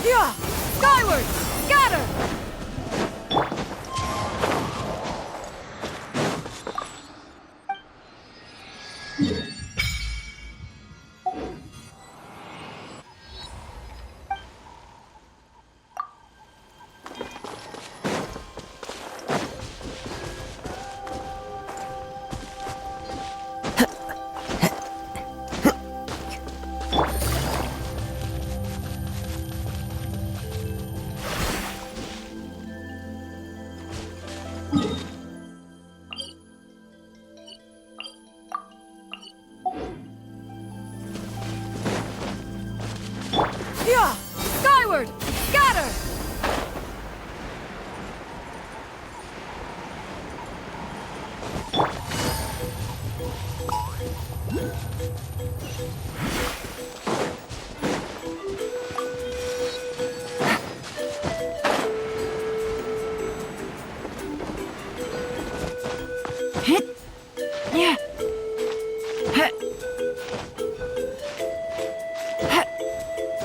Yeah! Skyward! Scatter! Yeah! Skyward! Scatter! Hit! Yeah! Hit!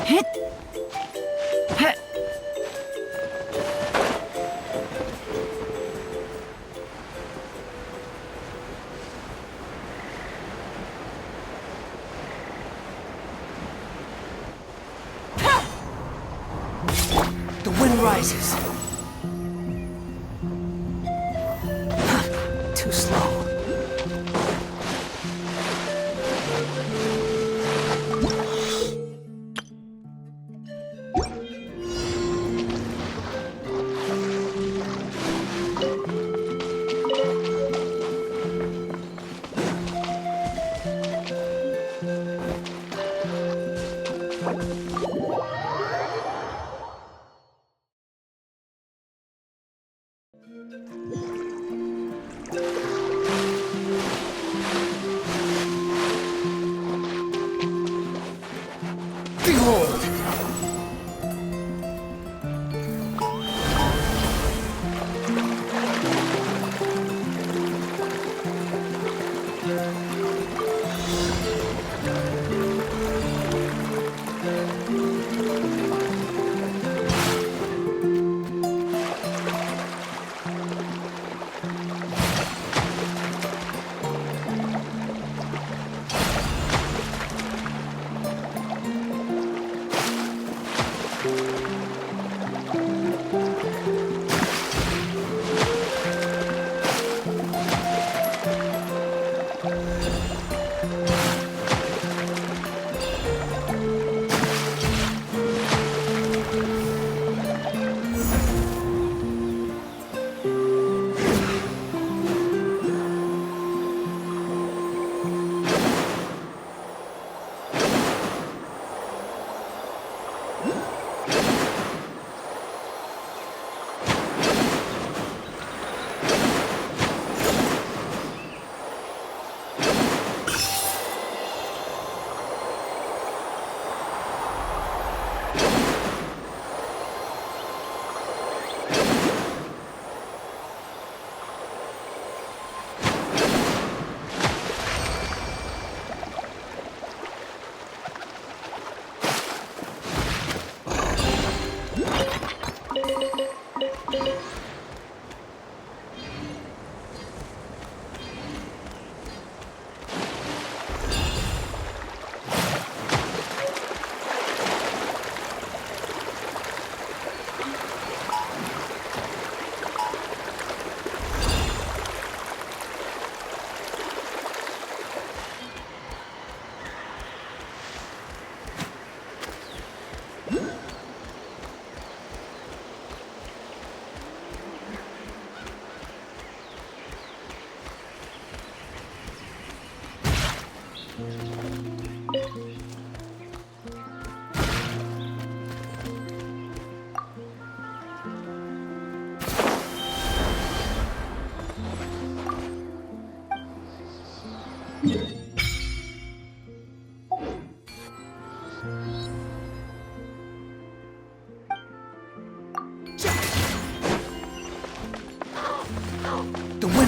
Hit! Hit! The wind rises. Too slow. Behold!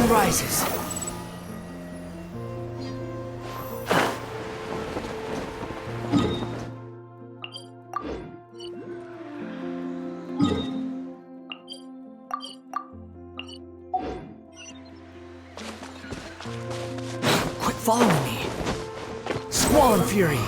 wind rises. Quit following me. Squall and fury.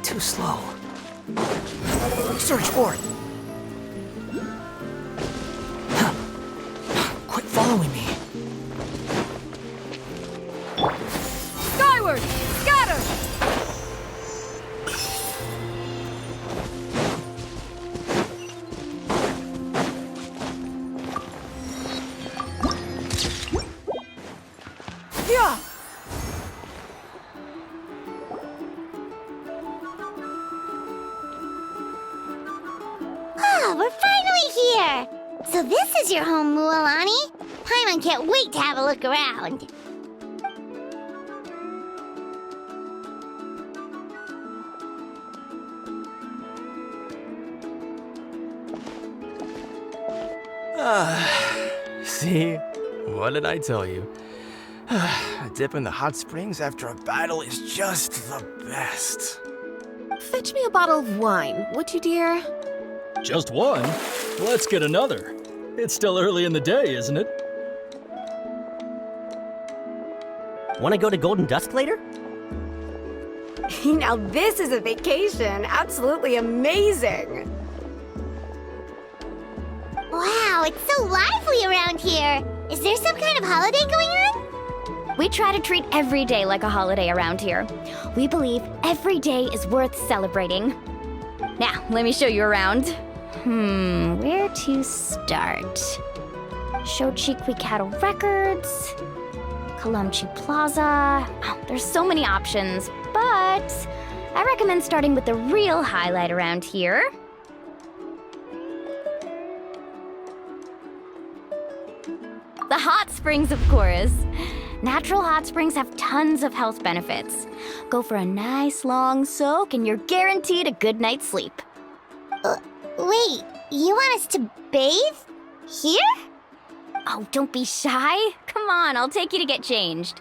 Too slow. Search for it. Quit following me. Skyward! Scatter! Yeah! Oh, we're finally here! So this is your home, Mualani? Paimon can't wait to have a look around. See? What did I tell you? A dip in the hot springs after a battle is just the best. Fetch me a bottle of wine, would you, dear? Just one? Let's get another. It's still early in the day, isn't it? Want to go to Golden Dusk later? Now this is a vacation. Absolutely amazing. Wow, it's so lively around here. Is there some kind of holiday going on? We try to treat every day like a holiday around here. We believe every day is worth celebrating. Now, let me show you around. Where to start? Shochiqui Cattle Records, Kalamchi Plaza. Oh, there's so many options, but I recommend starting with the real highlight around here. The hot springs, of course. Natural hot springs have tons of health benefits. Go for a nice long soak and you're guaranteed a good night's sleep. Wait, you want us to bathe? Here? Oh, don't be shy. Come on, I'll take you to get changed.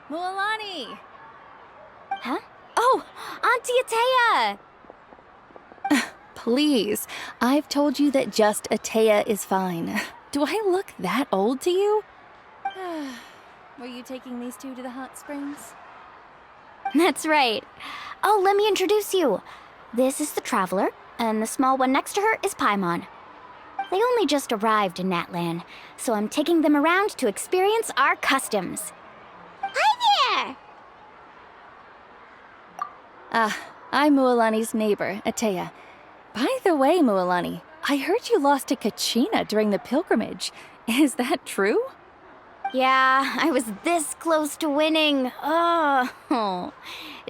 Mualani! Huh? Oh, Auntie Atea! Please, I've told you that just Atea is fine. Do I look that old to you? Were you taking these two to the hot springs? That's right. Oh, let me introduce you. This is the Traveler, and the small one next to her is Paimon. They only just arrived in Natlan, so I'm taking them around to experience our customs. Hi there! I'm Mualani's neighbor, Atea. By the way, Mualani, I heard you lost to Kachina during the pilgrimage. Is that true? Yeah, I was this close to winning. Oh,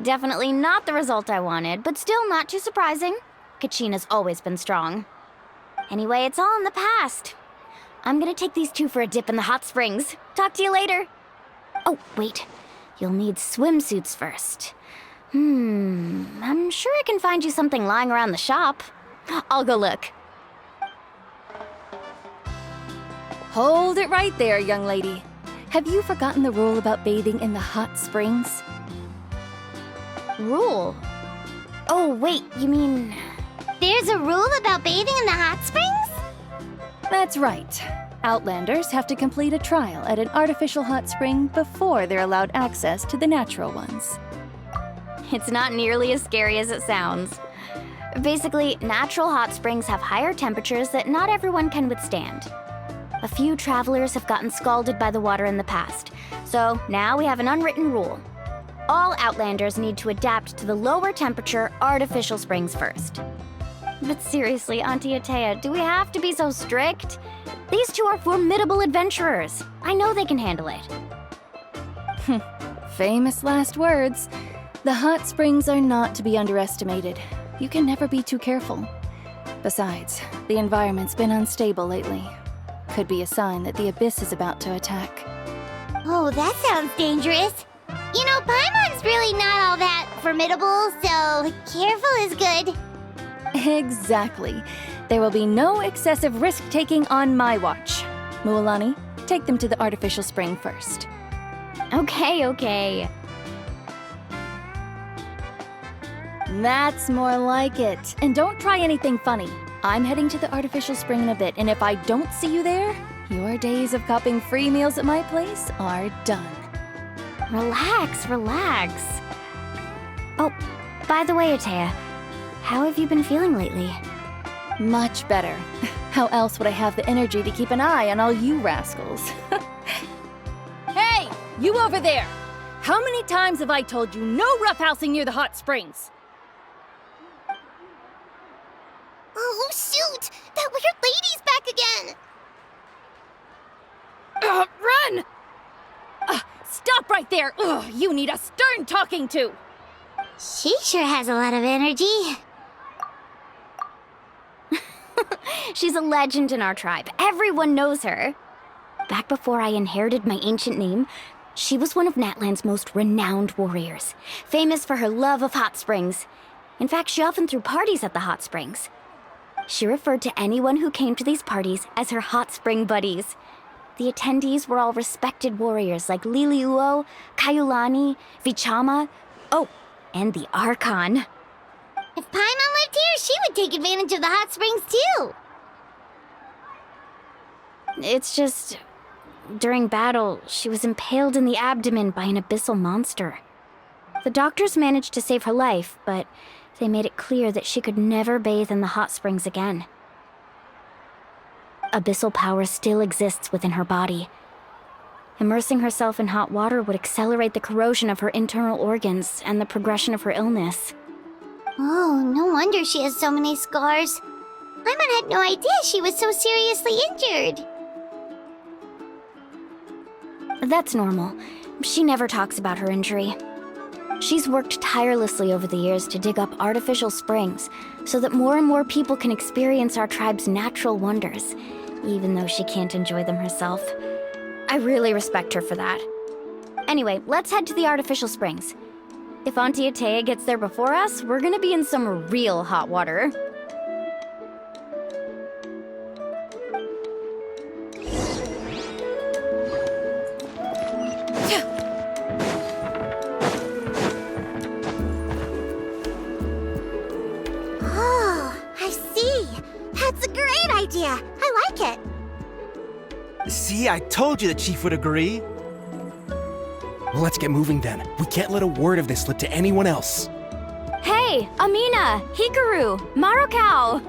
definitely not the result I wanted, but still not too surprising. Kachina's always been strong. Anyway, it's all in the past. I'm gonna take these two for a dip in the hot springs. Talk to you later. Oh, wait. You'll need swimsuits first. I'm sure I can find you something lying around the shop. I'll go look. Hold it right there, young lady. Have you forgotten the rule about bathing in the hot springs? Rule? Oh, wait, you mean... There's a rule about bathing in the hot springs? That's right. Outlanders have to complete a trial at an artificial hot spring before they're allowed access to the natural ones. It's not nearly as scary as it sounds. Basically, natural hot springs have higher temperatures that not everyone can withstand. A few travelers have gotten scalded by the water in the past, so now we have an unwritten rule. All Outlanders need to adapt to the lower temperature artificial springs first. But seriously, Auntie Atea, do we have to be so strict? These two are formidable adventurers. I know they can handle it. Famous last words. The hot springs are not to be underestimated. You can never be too careful. Besides, the environment's been unstable lately. Could be a sign that the abyss is about to attack. Oh, that sounds dangerous. You know, Paimon's really not all that formidable, so careful is good. Exactly. There will be no excessive risk-taking on my watch. Mualani, take them to the artificial spring first. Okay. That's more like it. And don't try anything funny. I'm heading to the artificial spring in a bit, and if I don't see you there, your days of copping free meals at my place are done. Relax. Oh, by the way, Atea, how have you been feeling lately? Much better. How else would I have the energy to keep an eye on all you rascals? Hey, you over there! How many times have I told you no roughhousing near the hot springs? Oh, shoot! That weird lady's back again! Run! Stop right there! Ugh, you need a stern talking to! She sure has a lot of energy. She's a legend in our tribe. Everyone knows her. Back before I inherited my ancient name, she was one of Natlan's most renowned warriors, famous for her love of hot springs. In fact, she often threw parties at the hot springs. She referred to anyone who came to these parties as her hot spring buddies. The attendees were all respected warriors like Liliuo, Kaiulani, Vichama, and the Archon. If Paimon lived here, she would take advantage of the hot springs too. It's just, during battle, she was impaled in the abdomen by an abyssal monster. The doctors managed to save her life, but they made it clear that she could never bathe in the hot springs again. Abyssal power still exists within her body. Immersing herself in hot water would accelerate the corrosion of her internal organs and the progression of her illness. Oh, no wonder she has so many scars. Paimon had no idea she was so seriously injured. That's normal. She never talks about her injury. She's worked tirelessly over the years to dig up artificial springs so that more and more people can experience our tribe's natural wonders, even though she can't enjoy them herself. I really respect her for that. Anyway, let's head to the artificial springs. If Auntie Atea gets there before us, we're gonna be in some real hot water. Oh, I see. That's a great idea. I like it. See, I told you the chief would agree. Well, let's get moving then. We can't let a word of this slip to anyone else. Hey, Amina, Hikaru, Marukau!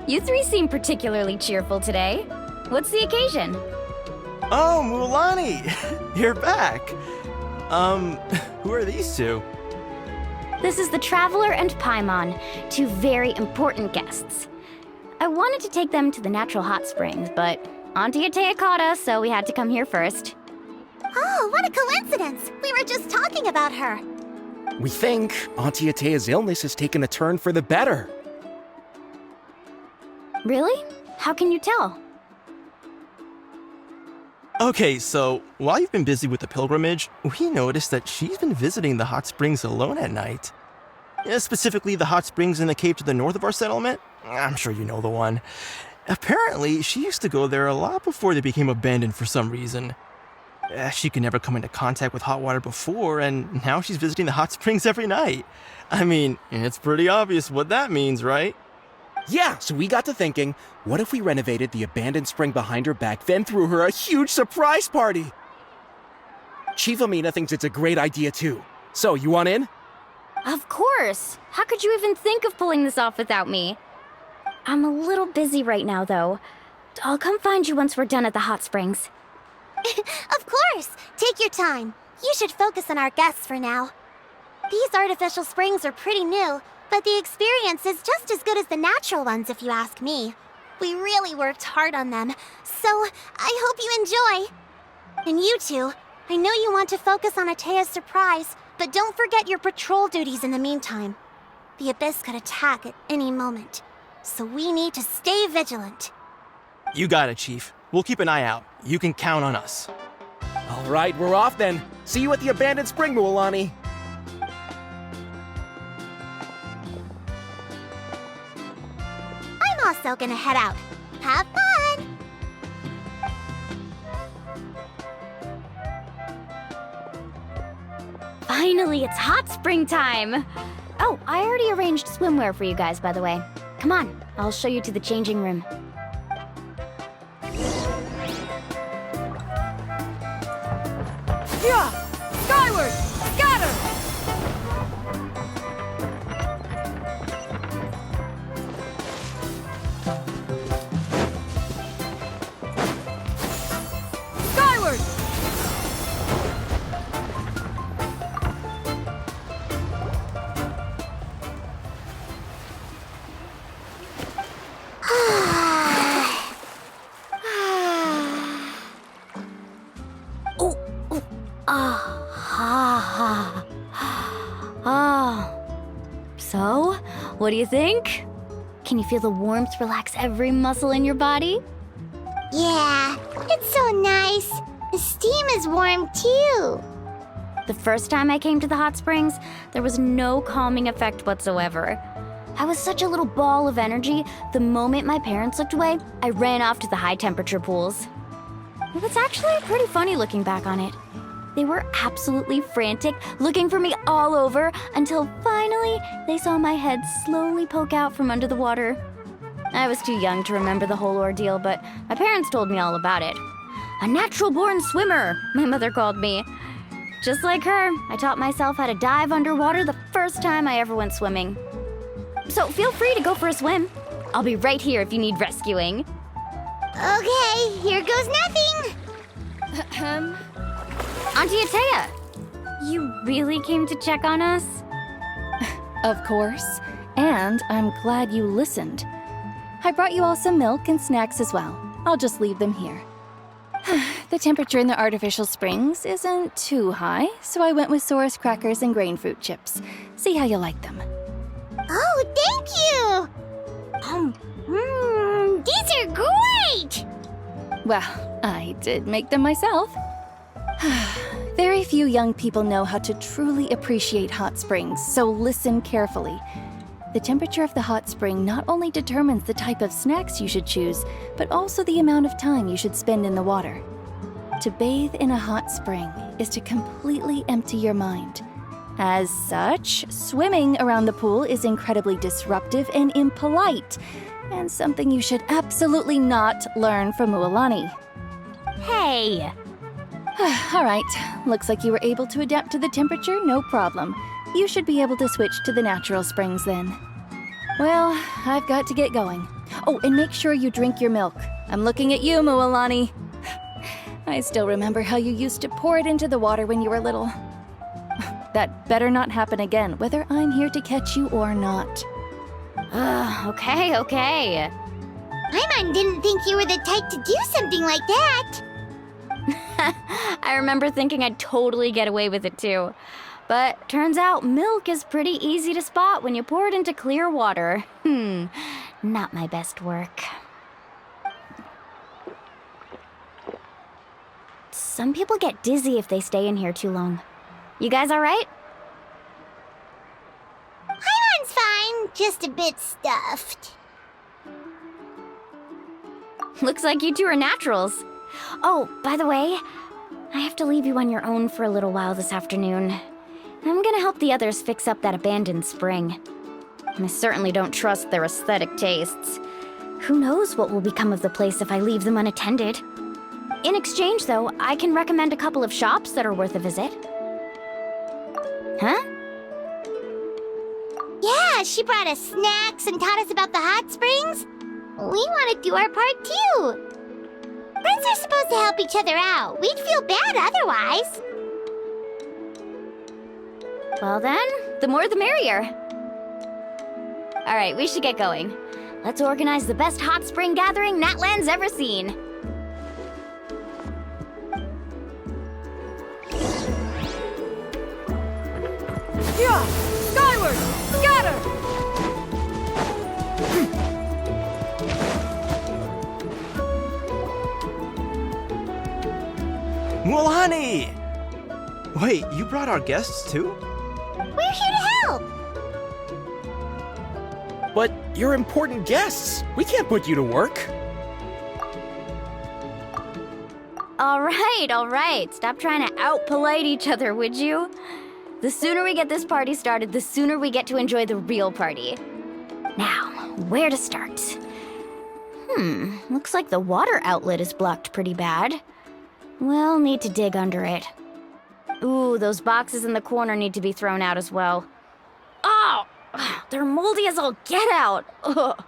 You three seem particularly cheerful today. What's the occasion? Oh, Mualani! You're back. Who are these two? This is the Traveler and Paimon, two very important guests. I wanted to take them to the natural hot springs, but Auntie Atea caught us, so we had to come here first. Oh, what a coincidence! We were just talking about her. We think Auntie Atea's illness has taken a turn for the better. Really? How can you tell? Okay, so while you've been busy with the pilgrimage, we noticed that she's been visiting the hot springs alone at night. Specifically, the hot springs in the cave to the north of our settlement. I'm sure you know the one. Apparently, she used to go there a lot before they became abandoned for some reason. She could never come into contact with hot water before, and now she's visiting the hot springs every night. I mean, it's pretty obvious what that means, right? Yeah, so we got to thinking, what if we renovated the abandoned spring behind her back, then threw her a huge surprise party? Chief Amina thinks it's a great idea too. So, you want in? Of course! How could you even think of pulling this off without me? I'm a little busy right now, though. I'll come find you once we're done at the hot springs. Of course! Take your time. You should focus on our guests for now. These artificial springs are pretty new, but the experience is just as good as the natural ones if you ask me. We really worked hard on them, so I hope you enjoy. And you two, I know you want to focus on Atea's surprise, but don't forget your patrol duties in the meantime. The Abyss could attack at any moment, so we need to stay vigilant. You got it, Chief. We'll keep an eye out. You can count on us. All right, we're off then. See you at the abandoned spring, Mualani. I'm also gonna head out. Have fun! Finally, it's hot spring time! Oh, I already arranged swimwear for you guys, by the way. Come on, I'll show you to the changing room. Yeah! Skyward! Scatter! Skyward! So, what do you think? Can you feel the warmth relax every muscle in your body? Yeah, it's so nice. The steam is warm too. The first time I came to the hot springs, there was no calming effect whatsoever. I was such a little ball of energy, the moment my parents looked away, I ran off to the high temperature pools. It was actually pretty funny looking back on it. They were absolutely frantic, looking for me all over, until finally they saw my head slowly poke out from under the water. I was too young to remember the whole ordeal, but my parents told me all about it. A natural-born swimmer, my mother called me. Just like her, I taught myself how to dive underwater the first time I ever went swimming. So feel free to go for a swim. I'll be right here if you need rescuing. Okay, here goes nothing. Auntie Atea, you really came to check on us? Of course. And I'm glad you listened. I brought you all some milk and snacks as well. I'll just leave them here. The temperature in the artificial springs isn't too high, so I went with Saurus crackers and grain fruit chips. See how you like them. Oh, thank you! These are great! Well, I did make them myself. Very few young people know how to truly appreciate hot springs, so listen carefully. The temperature of the hot spring not only determines the type of snacks you should choose, but also the amount of time you should spend in the water. To bathe in a hot spring is to completely empty your mind. As such, swimming around the pool is incredibly disruptive and impolite, and something you should absolutely not learn from Mualani. Hey! All right, looks like you were able to adapt to the temperature, no problem. You should be able to switch to the natural springs then. Well, I've got to get going. Oh, and make sure you drink your milk. I'm looking at you, Mualani. I still remember how you used to pour it into the water when you were little. That better not happen again, whether I'm here to catch you or not. Okay. Paimon didn't think you were the type to do something like that. I remember thinking I'd totally get away with it too. But turns out milk is pretty easy to spot when you pour it into clear water. Not my best work. Some people get dizzy if they stay in here too long. You guys all right? Paimon's fine, just a bit stuffed. Looks like you two are naturals. Oh, by the way, I have to leave you on your own for a little while this afternoon. I'm gonna help the others fix up that abandoned spring. I certainly don't trust their aesthetic tastes. Who knows what will become of the place if I leave them unattended? In exchange, though, I can recommend a couple of shops that are worth a visit. Huh? Yeah, she brought us snacks and taught us about the hot springs. We want to do our part too. Friends are supposed to help each other out. We'd feel bad otherwise. Well then, the more the merrier. All right, we should get going. Let's organize the best hot spring gathering Natlan's ever seen. Yeah! Skyward! Scatter! Mulani! Wait, you brought our guests too? We're here to help. But you're important guests. We can't put you to work. All right. Stop trying to out-polite each other, would you? The sooner we get this party started, the sooner we get to enjoy the real party. Now, where to start? Looks like the water outlet is blocked pretty bad. We'll need to dig under it. Ooh, those boxes in the corner need to be thrown out as well. Oh, they're moldy as all get out. Ugh.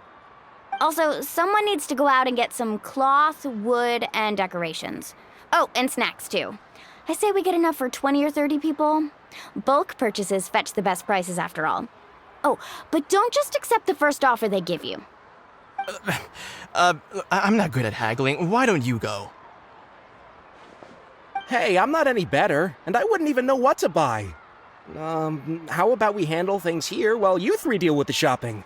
Also, someone needs to go out and get some cloth, wood, and decorations. Oh, and snacks too. I say we get enough for 20 or 30 people. Bulk purchases fetch the best prices after all. Oh, but don't just accept the first offer they give you. I'm not good at haggling. Why don't you go? Hey, I'm not any better, and I wouldn't even know what to buy. How about we handle things here while you three deal with the shopping?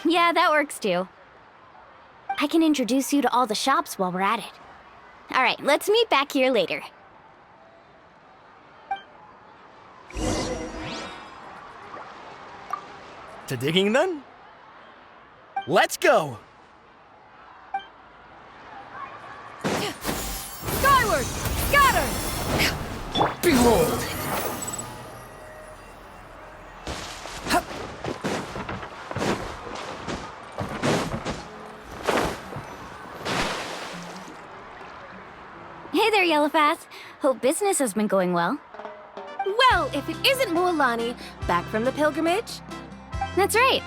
Yeah, that works too. I can introduce you to all the shops while we're at it. All right, let's meet back here later. To digging then? Let's go! Skyward! Scatter! Behold! Hey there, Yellowfath. Hope business has been going well. Well, if it isn't Mualani, back from the pilgrimage? That's right.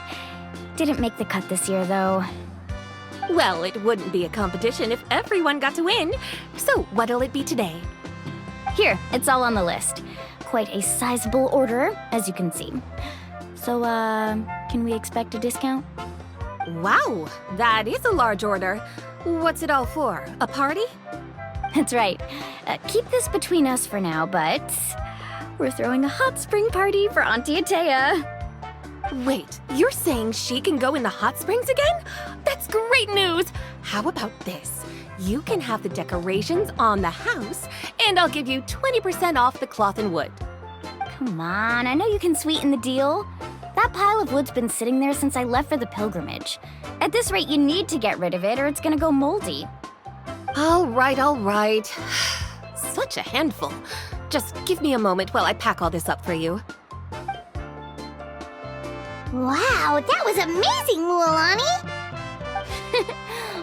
Didn't make the cut this year, though. Well, it wouldn't be a competition if everyone got to win. So, what'll it be today? Here, it's all on the list. Quite a sizable order, as you can see. So, can we expect a discount? Wow, that is a large order. What's it all for? A party? That's right. Keep this between us for now, but we're throwing a hot spring party for Auntie Atea. Wait, you're saying she can go in the hot springs again? That's great news! How about this? You can have the decorations on the house, and I'll give you 20% off the cloth and wood. Come on, I know you can sweeten the deal. That pile of wood's been sitting there since I left for the pilgrimage. At this rate, you need to get rid of it or it's gonna go moldy. All right. Such a handful. Just give me a moment while I pack all this up for you. Wow, that was amazing, Mualani!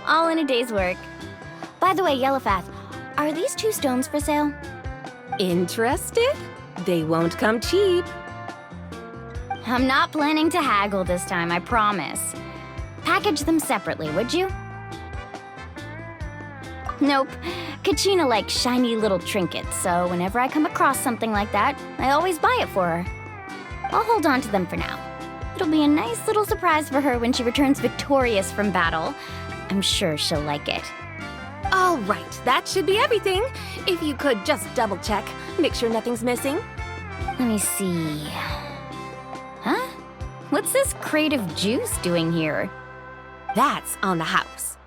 All in a day's work. By the way, Yellowfath, are these 2 stones for sale? Interested? They won't come cheap. I'm not planning to haggle this time, I promise. Package them separately, would you? Nope. Kachina likes shiny little trinkets, so whenever I come across something like that, I always buy it for her. I'll hold on to them for now. It'll be a nice little surprise for her when she returns victorious from battle. I'm sure she'll like it. All right, that should be everything. If you could just double check, make sure nothing's missing. Let me see. Huh? What's this crate of juice doing here? That's on the house.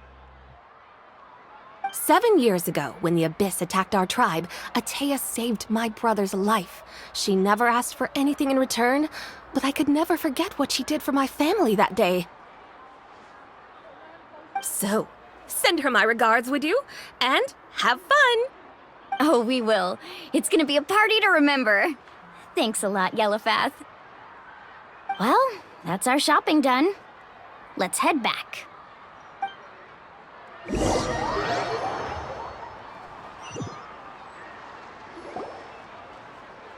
7 years ago, when the Abyss attacked our tribe, Atea saved my brother's life. She never asked for anything in return, but I could never forget what she did for my family that day. So, send her my regards, would you? And have fun! Oh, we will. It's gonna be a party to remember. Thanks a lot, Yellowfath. Well, that's our shopping done. Let's head back.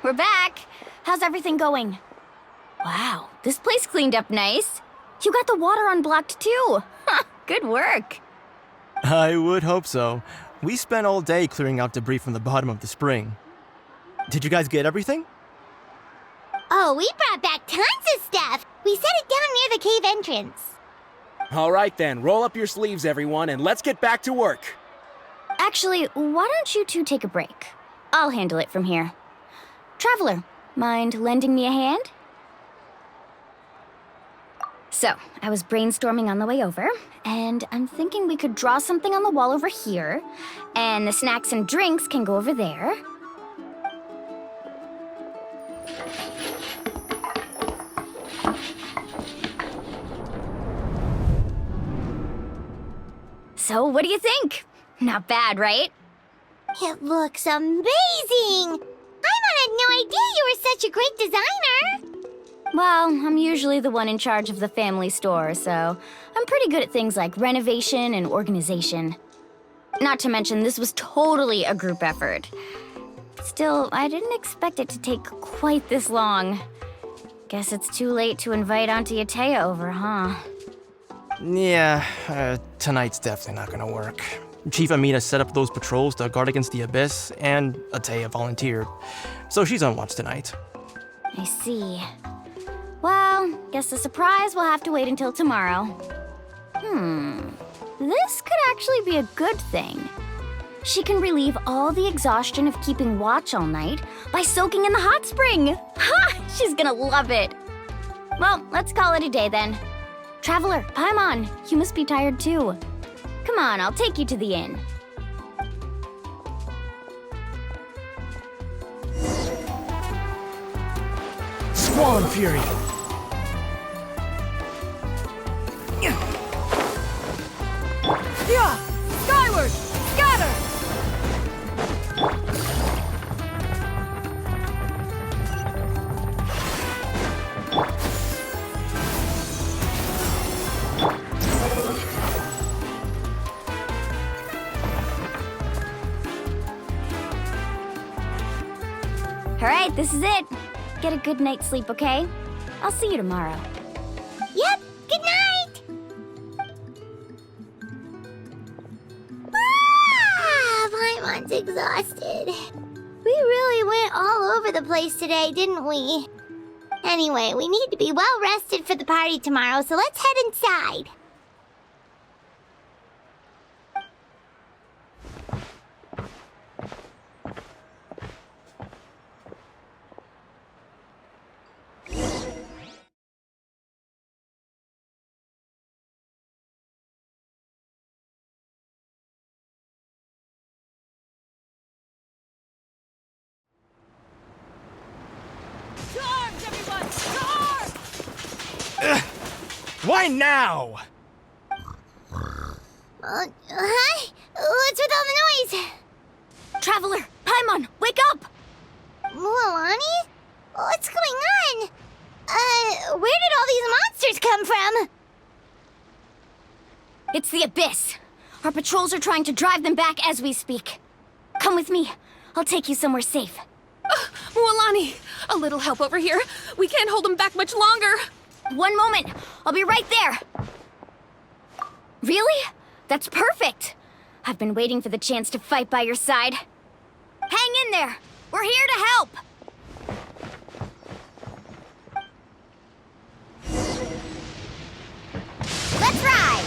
We're back. How's everything going? Wow, this place cleaned up nice. You got the water unblocked too. Good work. I would hope so. We spent all day clearing out debris from the bottom of the spring. Did you guys get everything? Oh, we brought back tons of stuff! We set it down near the cave entrance. All right then, roll up your sleeves, everyone, and let's get back to work. Actually, why don't you two take a break? I'll handle it from here. Traveler, mind lending me a hand? So, I was brainstorming on the way over, and I'm thinking we could draw something on the wall over here, and the snacks and drinks can go over there. So, what do you think? Not bad, right? It looks amazing! Paimon had no idea you were such a great designer! Well, I'm usually the one in charge of the family store, so I'm pretty good at things like renovation and organization. Not to mention, this was totally a group effort. Still, I didn't expect it to take quite this long. Guess it's too late to invite Auntie Atea over, huh? Yeah, tonight's definitely not gonna work. Chief Amina set up those patrols to guard against the Abyss, and Atea volunteered. So she's on watch tonight. I see. Well, guess the surprise will have to wait until tomorrow. This could actually be a good thing. She can relieve all the exhaustion of keeping watch all night by soaking in the hot spring. Ha! She's gonna love it. Well, let's call it a day then. Traveler, Paimon, you must be tired too. Come on, I'll take you to the inn. Squall and Fury! Yeah! Skyward! Scatter! All right, this is it. Get a good night's sleep, okay? I'll see you tomorrow. Yep, good night! Paimon's exhausted. We really went all over the place today, didn't we? Anyway, we need to be well rested for the party tomorrow, so let's head inside. Charge, everyone! Charge! Why now? Hi? What's with all the noise? Traveler, Paimon, wake up! Mualani? What's going on? Where did all these monsters come from? It's the Abyss. Our patrols are trying to drive them back as we speak. Come with me. I'll take you somewhere safe. Mualani, a little help over here. We can't hold them back much longer. One moment. I'll be right there. Really? That's perfect. I've been waiting for the chance to fight by your side. Hang in there. We're here to help. Let's ride.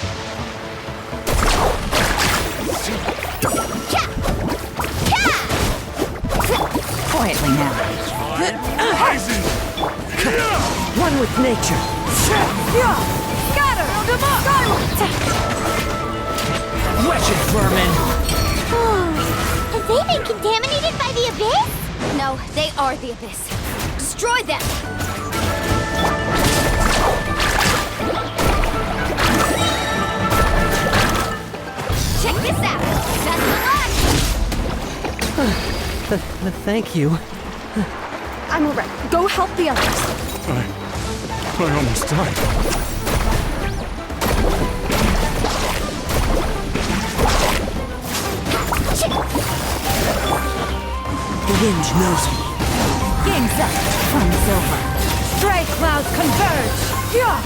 Quietly now. One with nature. Scatter! Wretched vermin! Have they been contaminated by the Abyss? No, they are the Abyss. Destroy them! Check this out! Best of luck! Thank you. I'm alright. Go help the others. I almost died. The wind knows me. Game's up. Fun's over. Stray clouds converge. Yeah!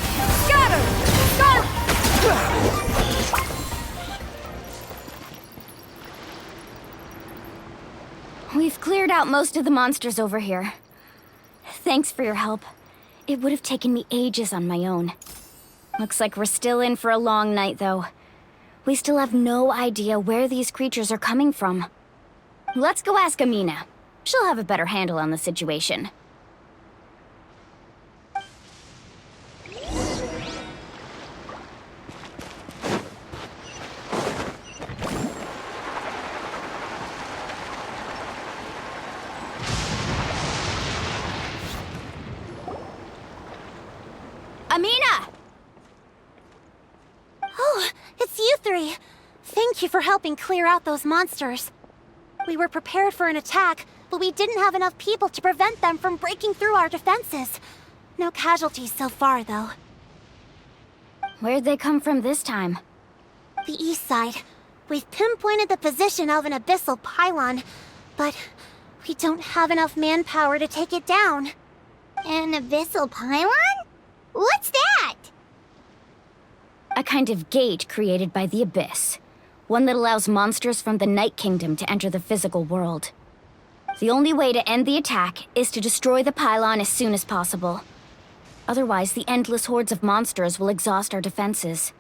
Scatter! We've cleared out most of the monsters over here. Thanks for your help. It would have taken me ages on my own. Looks like we're still in for a long night, though. We still have no idea where these creatures are coming from. Let's go ask Amina. She'll have a better handle on the situation. Amina! Oh, it's you three. Thank you for helping clear out those monsters. We were prepared for an attack, but we didn't have enough people to prevent them from breaking through our defenses. No casualties so far, though. Where'd they come from this time? The east side. We've pinpointed the position of an abyssal pylon, but we don't have enough manpower to take it down. An abyssal pylon? What's that? A kind of gate created by the Abyss. One that allows monsters from the Night Kingdom to enter the physical world. The only way to end the attack is to destroy the pylon as soon as possible. Otherwise, the endless hordes of monsters will exhaust our defenses.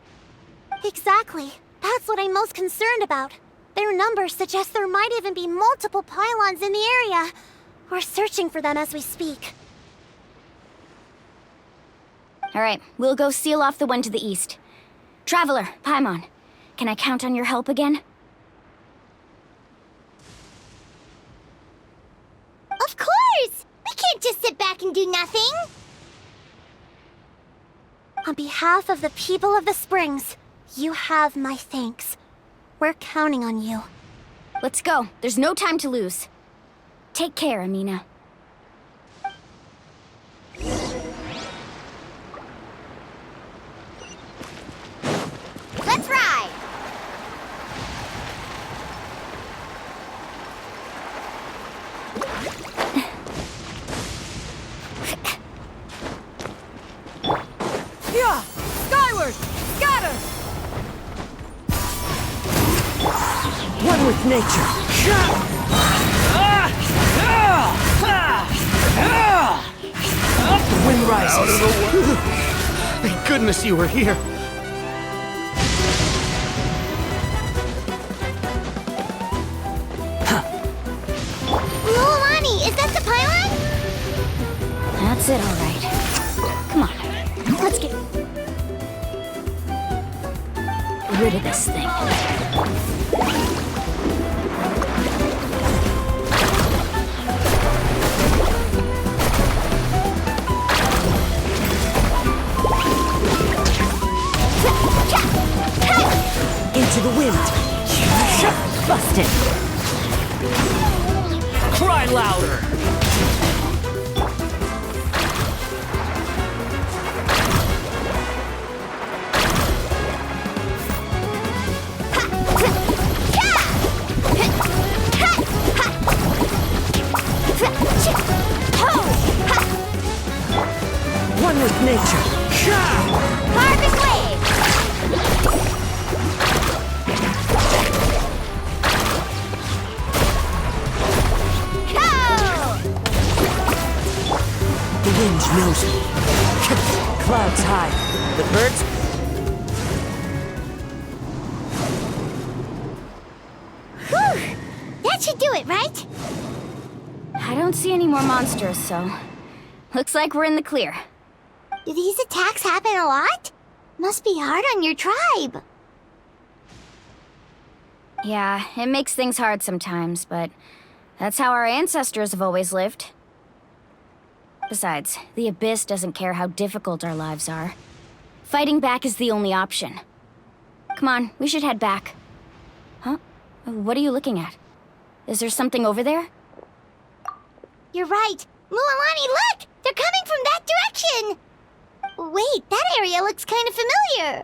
Exactly. That's what I'm most concerned about. Their numbers suggest there might even be multiple pylons in the area. We're searching for them as we speak. Alright, we'll go seal off the one to the east. Traveler, Paimon, can I count on your help again? Of course! We can't just sit back and do nothing! On behalf of the people of the Springs, you have my thanks. We're counting on you. Let's go. There's no time to lose. Take care, Amina. Let's ride! Yeah! Skyward! Scatter! One with nature. The wind rises. Out of the way. Thank goodness you were here. Luolani, is that the pylon? That's it, all right. Come on, let's get rid of this thing. Into the wind. Busted. Cry louder. One with nature. Harvest wave! The wind knows me. Clouds high. The birds. Whew! That should do it, right? I don't see any more monsters, so looks like we're in the clear. Do these attacks happen a lot? Must be hard on your tribe. Yeah, it makes things hard sometimes, but that's how our ancestors have always lived. Besides, the Abyss doesn't care how difficult our lives are. Fighting back is the only option. Come on, we should head back. Huh? What are you looking at? Is there something over there? You're right. Luolani, look! They're coming from that direction! Wait, that area looks kind of familiar.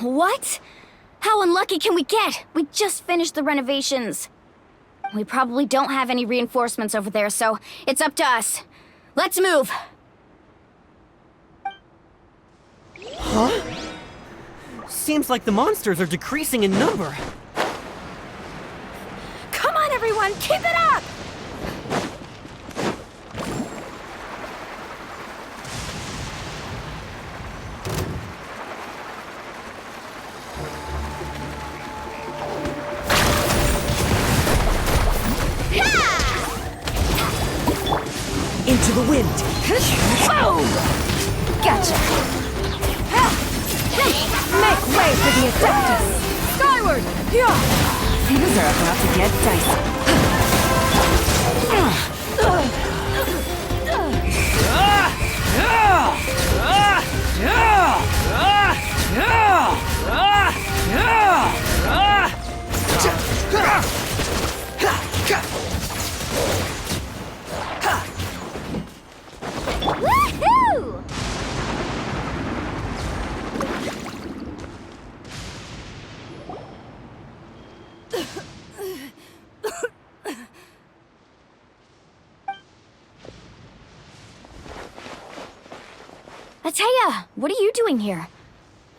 What? How unlucky can we get? We just finished the renovations. We probably don't have any reinforcements over there, so it's up to us. Let's move! Huh? Seems like the monsters are decreasing in number. Come on, everyone! Keep it up! to the wind. Boom! Gotcha. Make way for the Adeptus. Skyward! Things are about to get dicey. Woohoo! Ateya, what are you doing here?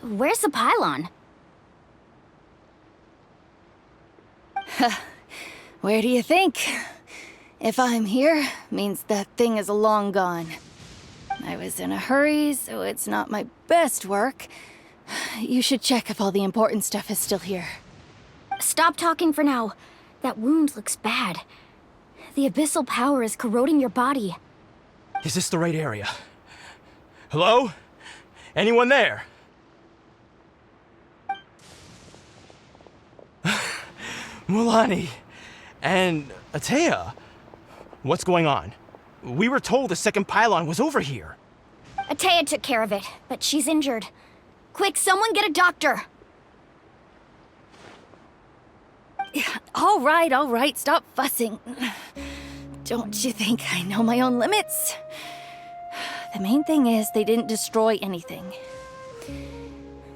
Where's the pylon? Where do you think? If I'm here, means that thing is long gone. I was in a hurry, so it's not my best work. You should check if all the important stuff is still here. Stop talking for now. That wound looks bad. The abyssal power is corroding your body. Is this the right area? Hello? Anyone there? Mulani and Ateya, what's going on? We were told the second pylon was over here. Ateya took care of it, but she's injured. Quick, someone get a doctor! All right, stop fussing. Don't you think I know my own limits? The main thing is they didn't destroy anything.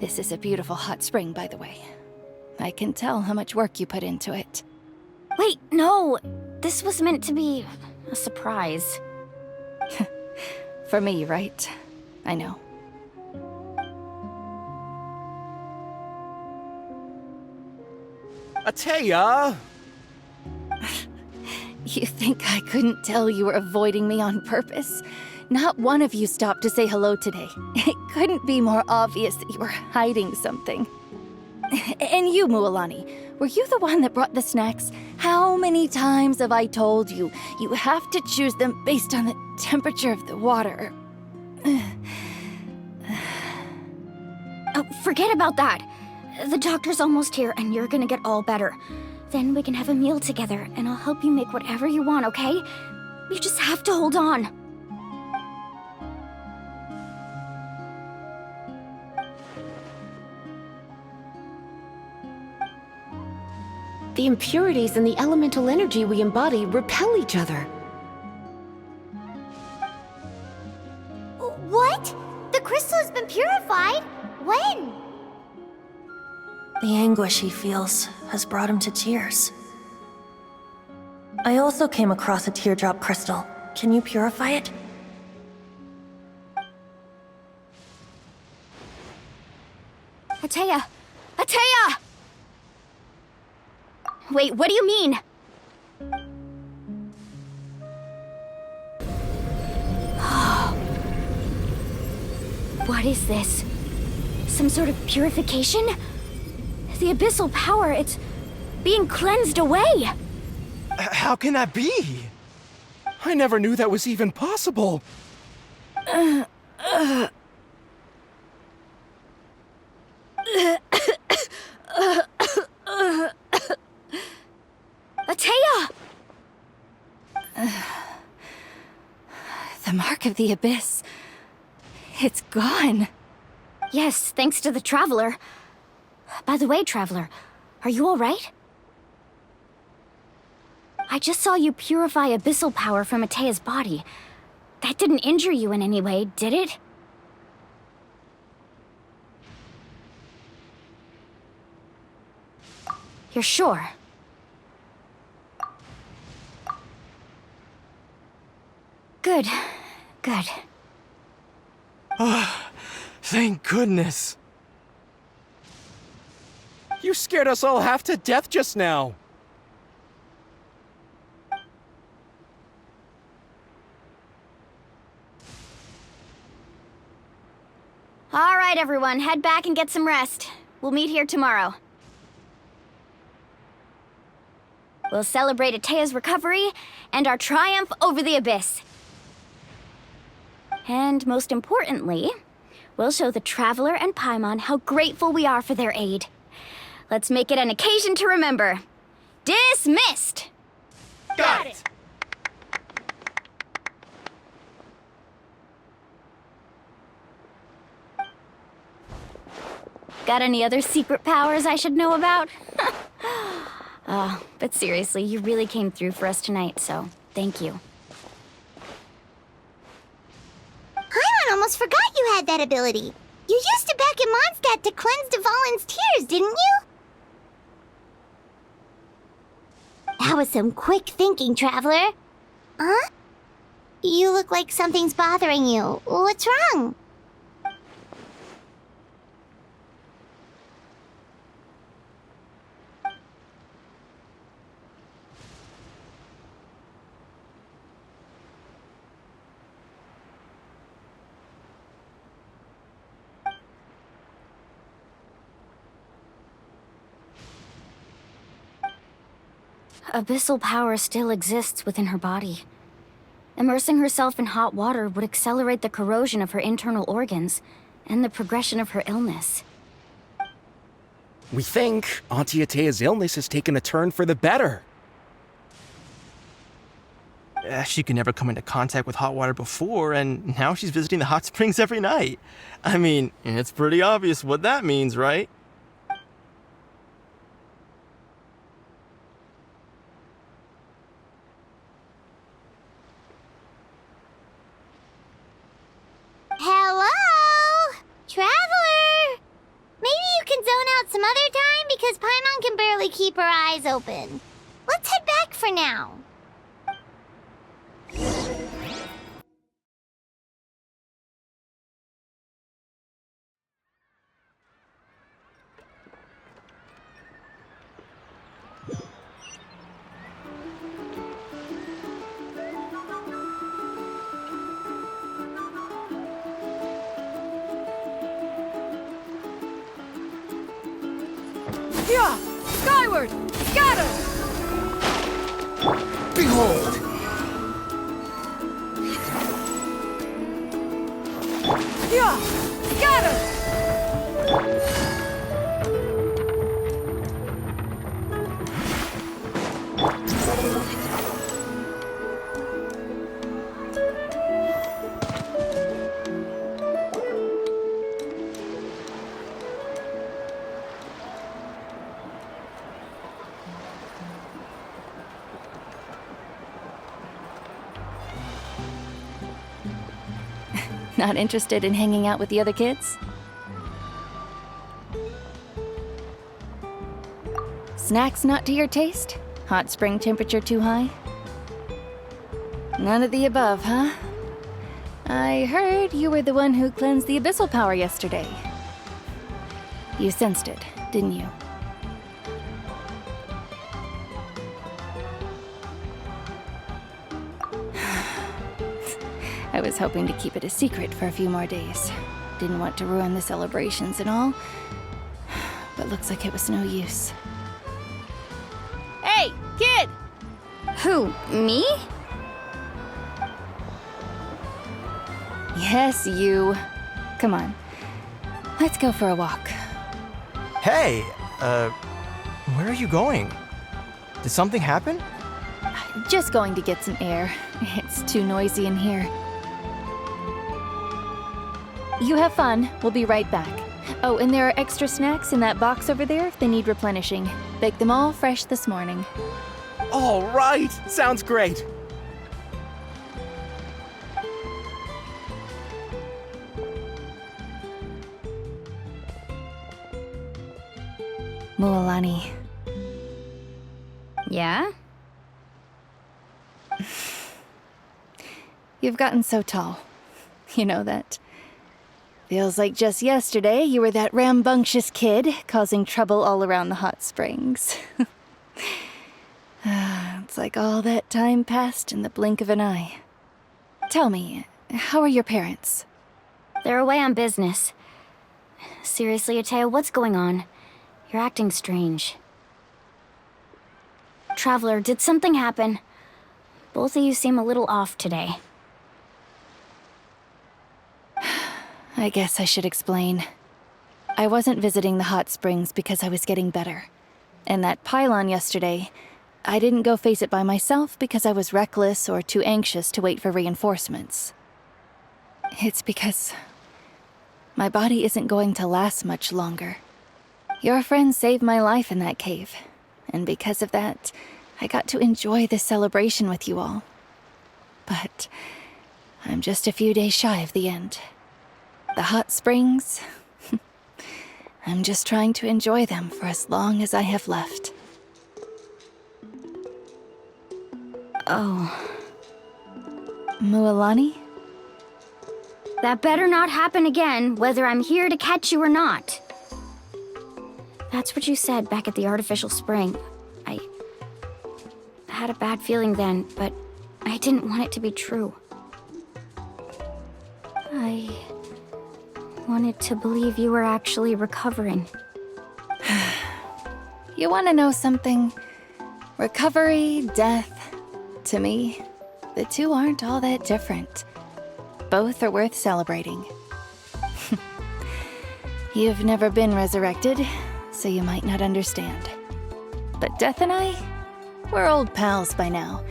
This is a beautiful hot spring, by the way. I can tell how much work you put into it. Wait, no! This was meant to be a surprise. For me, right? I know. Ateya! You think I couldn't tell you were avoiding me on purpose? Not one of you stopped to say hello today. It couldn't be more obvious that you were hiding something. And you, Mualani, were you the one that brought the snacks? How many times have I told you, you have to choose them based on the temperature of the water? Oh, forget about that. The doctor's almost here, and you're gonna get all better. Then we can have a meal together, and I'll help you make whatever you want, okay? You just have to hold on. The impurities and the elemental energy we embody repel each other. What? The crystal has been purified? When? The anguish he feels has brought him to tears. I also came across a teardrop crystal. Can you purify it? Ateya! Ateya! Wait, what do you mean? What is this? Some sort of purification? The abyssal power, it's being cleansed away! How can that be? I never knew that was even possible. Ateya! The mark of the abyss. It's gone. Yes, thanks to the Traveler. By the way, Traveler, are you alright? I just saw you purify abyssal power from Ateya's body. That didn't injure you in any way, did it? You're sure? Good. Good. Thank goodness. You scared us all half to death just now. All right, everyone, head back and get some rest. We'll meet here tomorrow. We'll celebrate Ateya's recovery and our triumph over the abyss. And most importantly, we'll show the Traveler and Paimon how grateful we are for their aid. Let's make it an occasion to remember. Dismissed! Got it! Got any other secret powers I should know about? But seriously, you really came through for us tonight, so thank you. Paimon almost forgot you had that ability. You used it back in Mondstadt to cleanse Dvalin's tears, didn't you? That was some quick thinking, Traveler. Huh? You look like something's bothering you. What's wrong? Abyssal power still exists within her body. Immersing herself in hot water would accelerate the corrosion of her internal organs and the progression of her illness. We think Auntie Atea's illness has taken a turn for the better. She could never come into contact with hot water before, and now she's visiting the hot springs every night. I mean, it's pretty obvious what that means, right? Hello? Traveler? Maybe you can zone out some other time because Paimon can barely keep her eyes open. Let's head back for now. Yeah! Skyward! Scatter! Behold! Yeah! Scatter! Not interested in hanging out with the other kids? Snacks not to your taste? Hot spring temperature too high? None of the above, huh? I heard you were the one who cleansed the abyssal power yesterday. You sensed it, didn't you? I was hoping to keep it a secret for a few more days. Didn't want to ruin the celebrations and all, but looks like it was no use. Hey, kid! Who, me? Yes, you. Come on. Let's go for a walk. Hey, where are you going? Did something happen? Just going to get some air. It's too noisy in here. You have fun. We'll be right back. Oh, and there are extra snacks in that box over there if they need replenishing. Baked them all fresh this morning. All right, sounds great. Mualani. Yeah? You've gotten so tall. You know that. Feels like just yesterday you were that rambunctious kid causing trouble all around the hot springs. It's like all that time passed in the blink of an eye. Tell me, how are your parents? They're away on business. Seriously, Atea, what's going on? You're acting strange. Traveler, did something happen? Both of you seem a little off today. I guess I should explain. I wasn't visiting the hot springs because I was getting better. And that pylon yesterday, I didn't go face it by myself because I was reckless or too anxious to wait for reinforcements. It's because my body isn't going to last much longer. Your friend saved my life in that cave, and because of that, I got to enjoy this celebration with you all. But I'm just a few days shy of the end. The hot springs, I'm just trying to enjoy them for as long as I have left. Oh. Mualani? That better not happen again, whether I'm here to catch you or not. That's what you said back at the artificial spring. I had a bad feeling then, but I didn't want it to be true. I wanted to believe you were actually recovering. You want to know something? Recovery, death, to me, the two aren't all that different. Both are worth celebrating. You've never been resurrected, so you might not understand. But Death and I, we're old pals by now.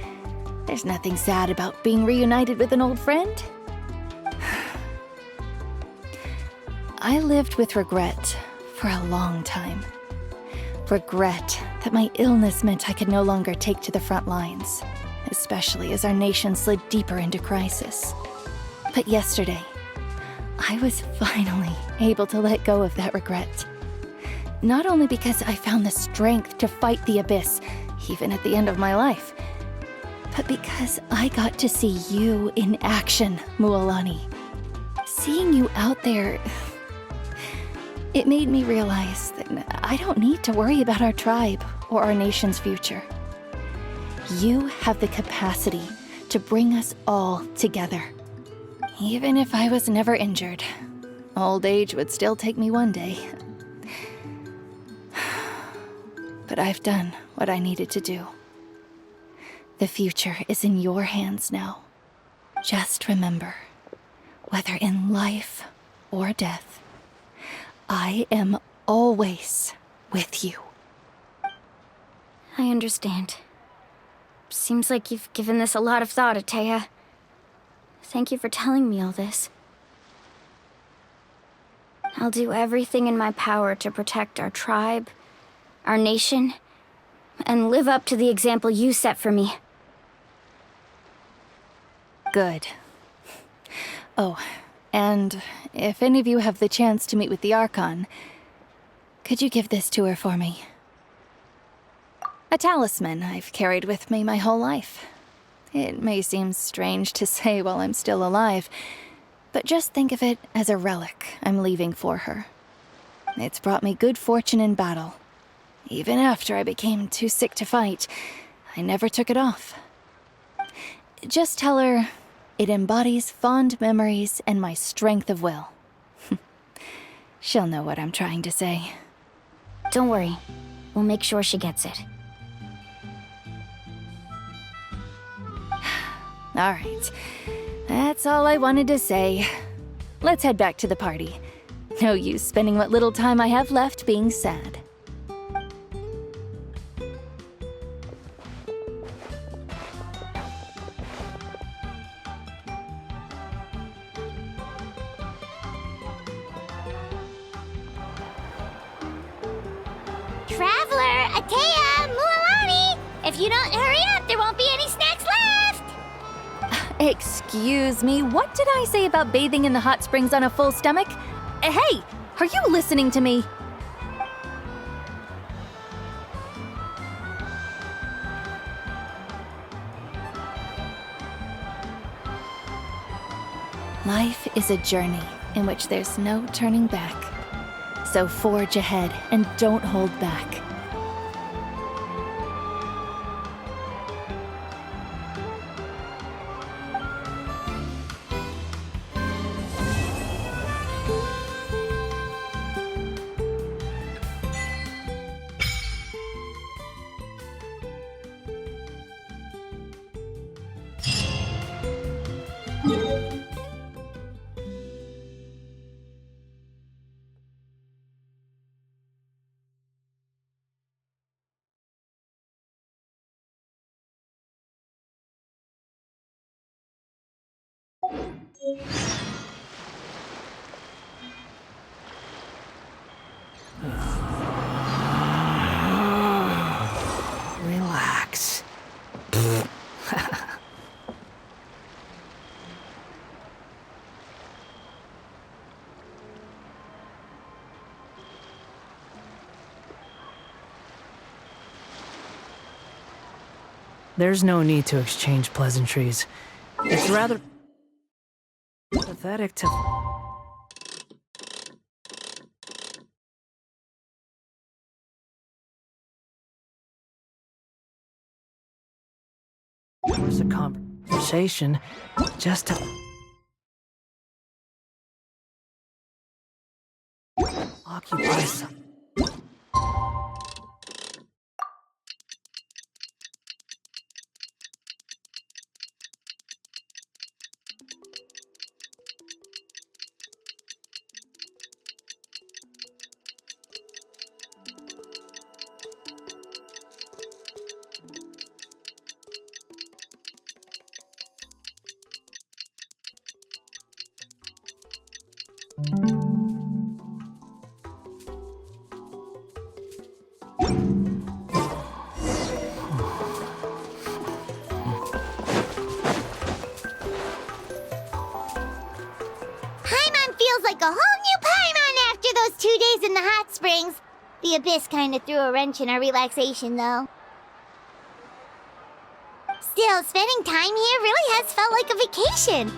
There's nothing sad about being reunited with an old friend. I lived with regret for a long time. Regret that my illness meant I could no longer take to the front lines, especially as our nation slid deeper into crisis. But yesterday, I was finally able to let go of that regret. Not only because I found the strength to fight the abyss, even at the end of my life, but because I got to see you in action, Mualani. Seeing you out there, it made me realize that I don't need to worry about our tribe or our nation's future. You have the capacity to bring us all together. Even if I was never injured, old age would still take me one day. But I've done what I needed to do. The future is in your hands now. Just remember, whether in life or death, I am always with you. I understand. Seems like you've given this a lot of thought, Atea. Thank you for telling me all this. I'll do everything in my power to protect our tribe, our nation, and live up to the example you set for me. Good. Oh, and if any of you have the chance to meet with the Archon, could you give this to her for me? A talisman I've carried with me my whole life. It may seem strange to say while I'm still alive, but just think of it as a relic I'm leaving for her. It's brought me good fortune in battle. Even after I became too sick to fight, I never took it off. Just tell her it embodies fond memories and my strength of will. She'll know what I'm trying to say. Don't worry. We'll make sure she gets it. All right. That's all I wanted to say. Let's head back to the party. No use spending what little time I have left being sad. Traveler, Atea, Mualani! If you don't hurry up, there won't be any snacks left! Excuse me, what did I say about bathing in the hot springs on a full stomach? Hey, are you listening to me? Life is a journey in which there's no turning back. So forge ahead and don't hold back. Relax. There's no need to exchange pleasantries. It's rather pathetic to... force a conversation just to... occupy some... Paimon feels like a whole new Paimon after those 2 days in the hot springs. The Abyss kind of threw a wrench in our relaxation, though. Still, spending time here really has felt like a vacation.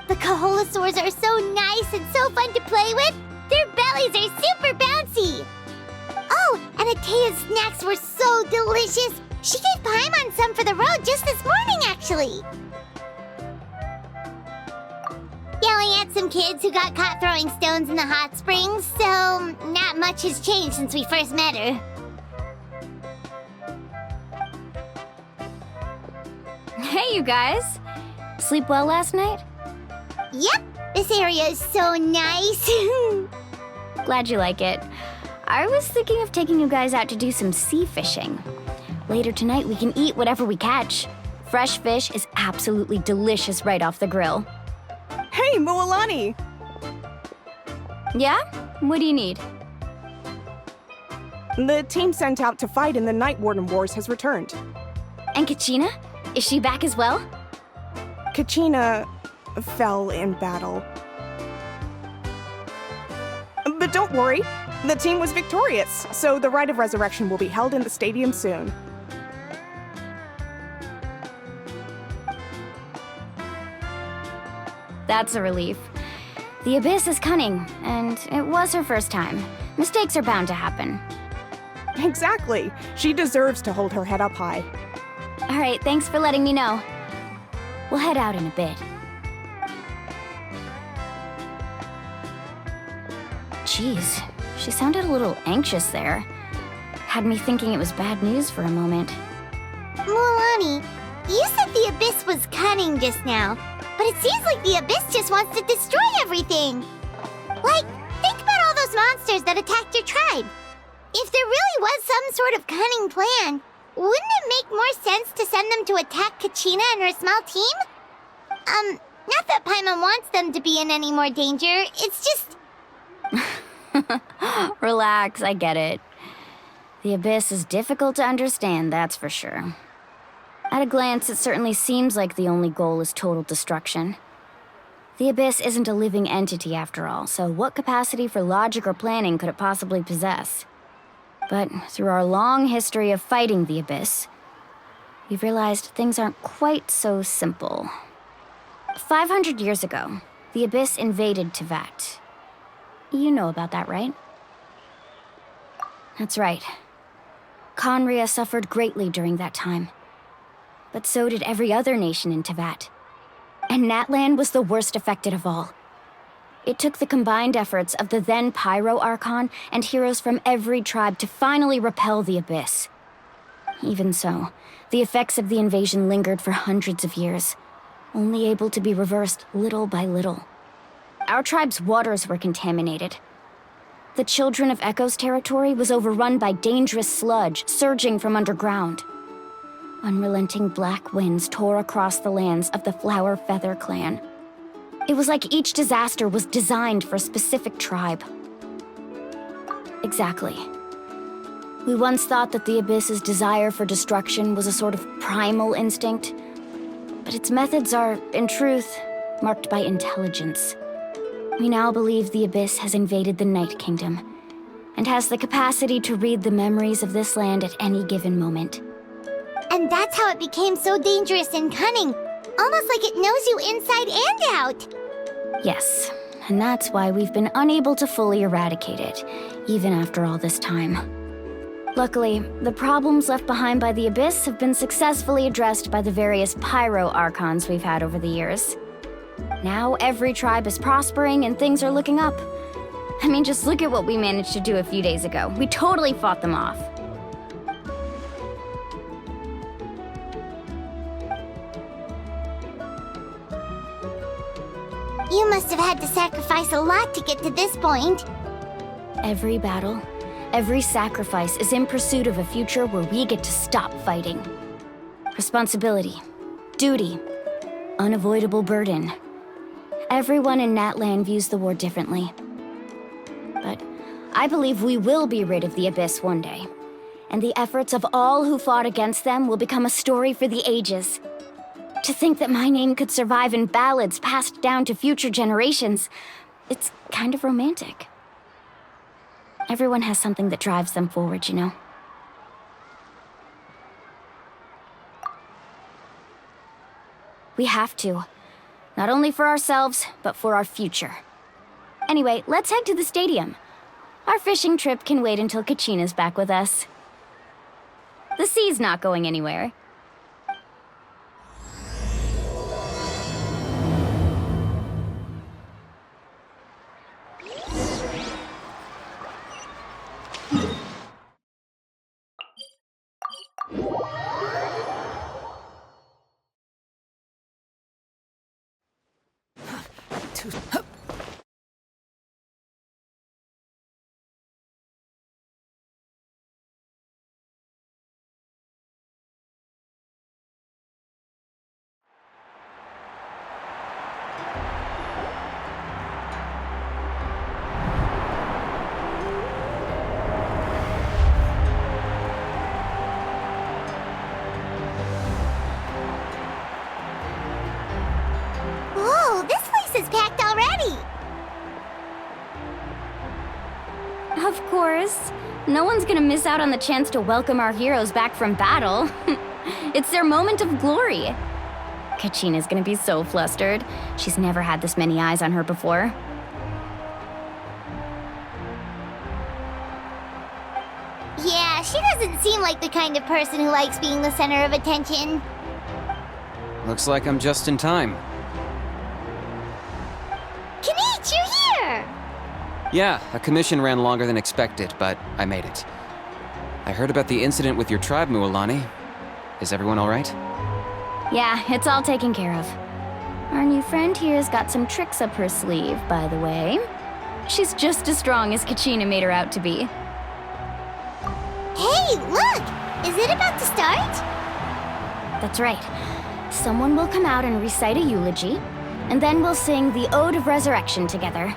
The Kaholosaurs are so nice and so fun to play with. Their bellies are super bouncy. Oh, and Atea's snacks were so delicious. She gave Paimon some for the road just this morning, actually. Yelling at some kids who got caught throwing stones in the hot springs, so not much has changed since we first met her. Hey, you guys. Sleep well last night? Yep, this area is so nice. Glad you like it. I was thinking of taking you guys out to do some sea fishing. Later tonight, we can eat whatever we catch. Fresh fish is absolutely delicious right off the grill. Hey, Mualani! Yeah? What do you need? The team sent out to fight in the Night Warden Wars has returned. And Kachina? Is she back as well? Kachina fell in battle. But don't worry, the team was victorious, so the Rite of Resurrection will be held in the stadium soon. That's a relief. The Abyss is cunning, and it was her first time. Mistakes are bound to happen. Exactly. She deserves to hold her head up high. All right, thanks for letting me know. We'll head out in a bit. Jeez, she sounded a little anxious there. Had me thinking it was bad news for a moment. Mualani, you said the Abyss was cunning just now, but it seems like the Abyss just wants to destroy everything. Like, think about all those monsters that attacked your tribe. If there really was some sort of cunning plan, wouldn't it make more sense to send them to attack Kachina and her small team? Not that Paimon wants them to be in any more danger, it's just... Relax, I get it. The Abyss is difficult to understand, that's for sure. At a glance, it certainly seems like the only goal is total destruction. The Abyss isn't a living entity after all, so what capacity for logic or planning could it possibly possess? But through our long history of fighting the Abyss, we've realized things aren't quite so simple. 500 years ago, the Abyss invaded Tevat. You know about that, right? That's right. Conria suffered greatly during that time. But so did every other nation in Tevat. And Natlan was the worst affected of all. It took the combined efforts of the then Pyro Archon and heroes from every tribe to finally repel the Abyss. Even so, the effects of the invasion lingered for hundreds of years, only able to be reversed little by little. Our tribe's waters were contaminated. The Children of Echo's territory was overrun by dangerous sludge surging from underground. Unrelenting black winds tore across the lands of the Flower Feather clan, It was like each disaster was designed for a specific tribe. Exactly. We once thought that the Abyss's desire for destruction was a sort of primal instinct, but its methods are, in truth, marked by intelligence. We now believe the Abyss has invaded the Night Kingdom, and has the capacity to read the memories of this land at any given moment. And that's how it became so dangerous and cunning. Almost like it knows you inside and out. Yes, and that's why we've been unable to fully eradicate it, even after all this time. Luckily, the problems left behind by the Abyss have been successfully addressed by the various Pyro Archons we've had over the years. Now every tribe is prospering and things are looking up. I mean, just look at what we managed to do a few days ago. We totally fought them off. You must have had to sacrifice a lot to get to this point. Every battle, every sacrifice is in pursuit of a future where we get to stop fighting. Responsibility, duty, unavoidable burden. Everyone in Natlan views the war differently. But I believe we will be rid of the Abyss one day. And the efforts of all who fought against them will become a story for the ages. To think that my name could survive in ballads passed down to future generations, it's kind of romantic. Everyone has something that drives them forward, you know? We have to. Not only for ourselves, but for our future. Anyway, let's head to the stadium. Our fishing trip can wait until Kachina's back with us. The sea's not going anywhere. Whoa, this place is packed already! Of course. No one's gonna miss out on the chance to welcome our heroes back from battle. It's their moment of glory. Kachina's gonna be so flustered. She's never had this many eyes on her before. Yeah, she doesn't seem like the kind of person who likes being the center of attention. Looks like I'm just in time. Kanich, you're here! Yeah, a commission ran longer than expected, but I made it. I heard about the incident with your tribe, Mualani. Is everyone all right? Yeah, it's all taken care of. Our new friend here's got some tricks up her sleeve, by the way. She's just as strong as Kachina made her out to be. Hey, look! Is it about to start? That's right. Someone will come out and recite a eulogy, and then we'll sing the Ode of Resurrection together.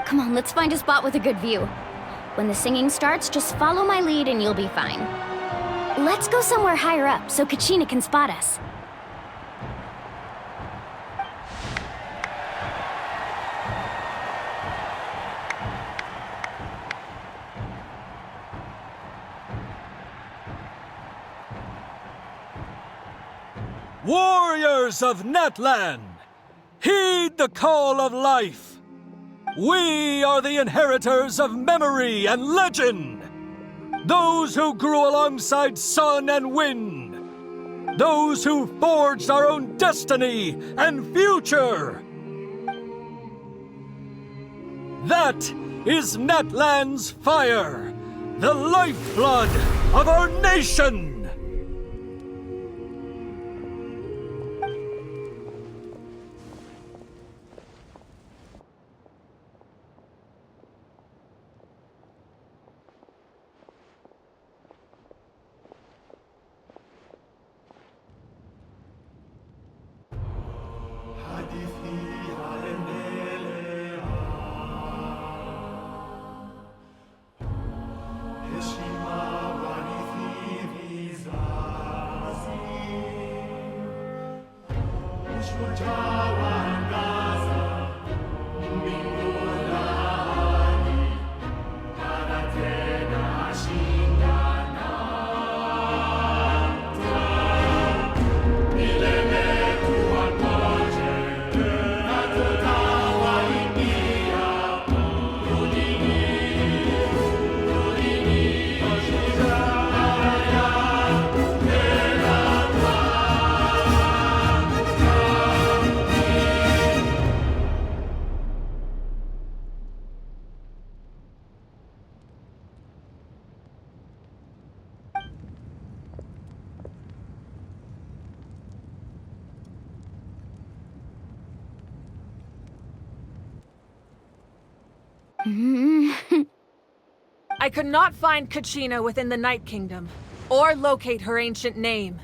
Come on, let's find a spot with a good view. When the singing starts, just follow my lead and you'll be fine. Let's go somewhere higher up so Kachina can spot us. Warriors of Natlan, heed the call of life. We are the inheritors of memory and legend. Those who grew alongside sun and wind. Those who forged our own destiny and future. That is Natlan's fire, the lifeblood of our nation. I could not find Kachina within the Night Kingdom, or locate her ancient name.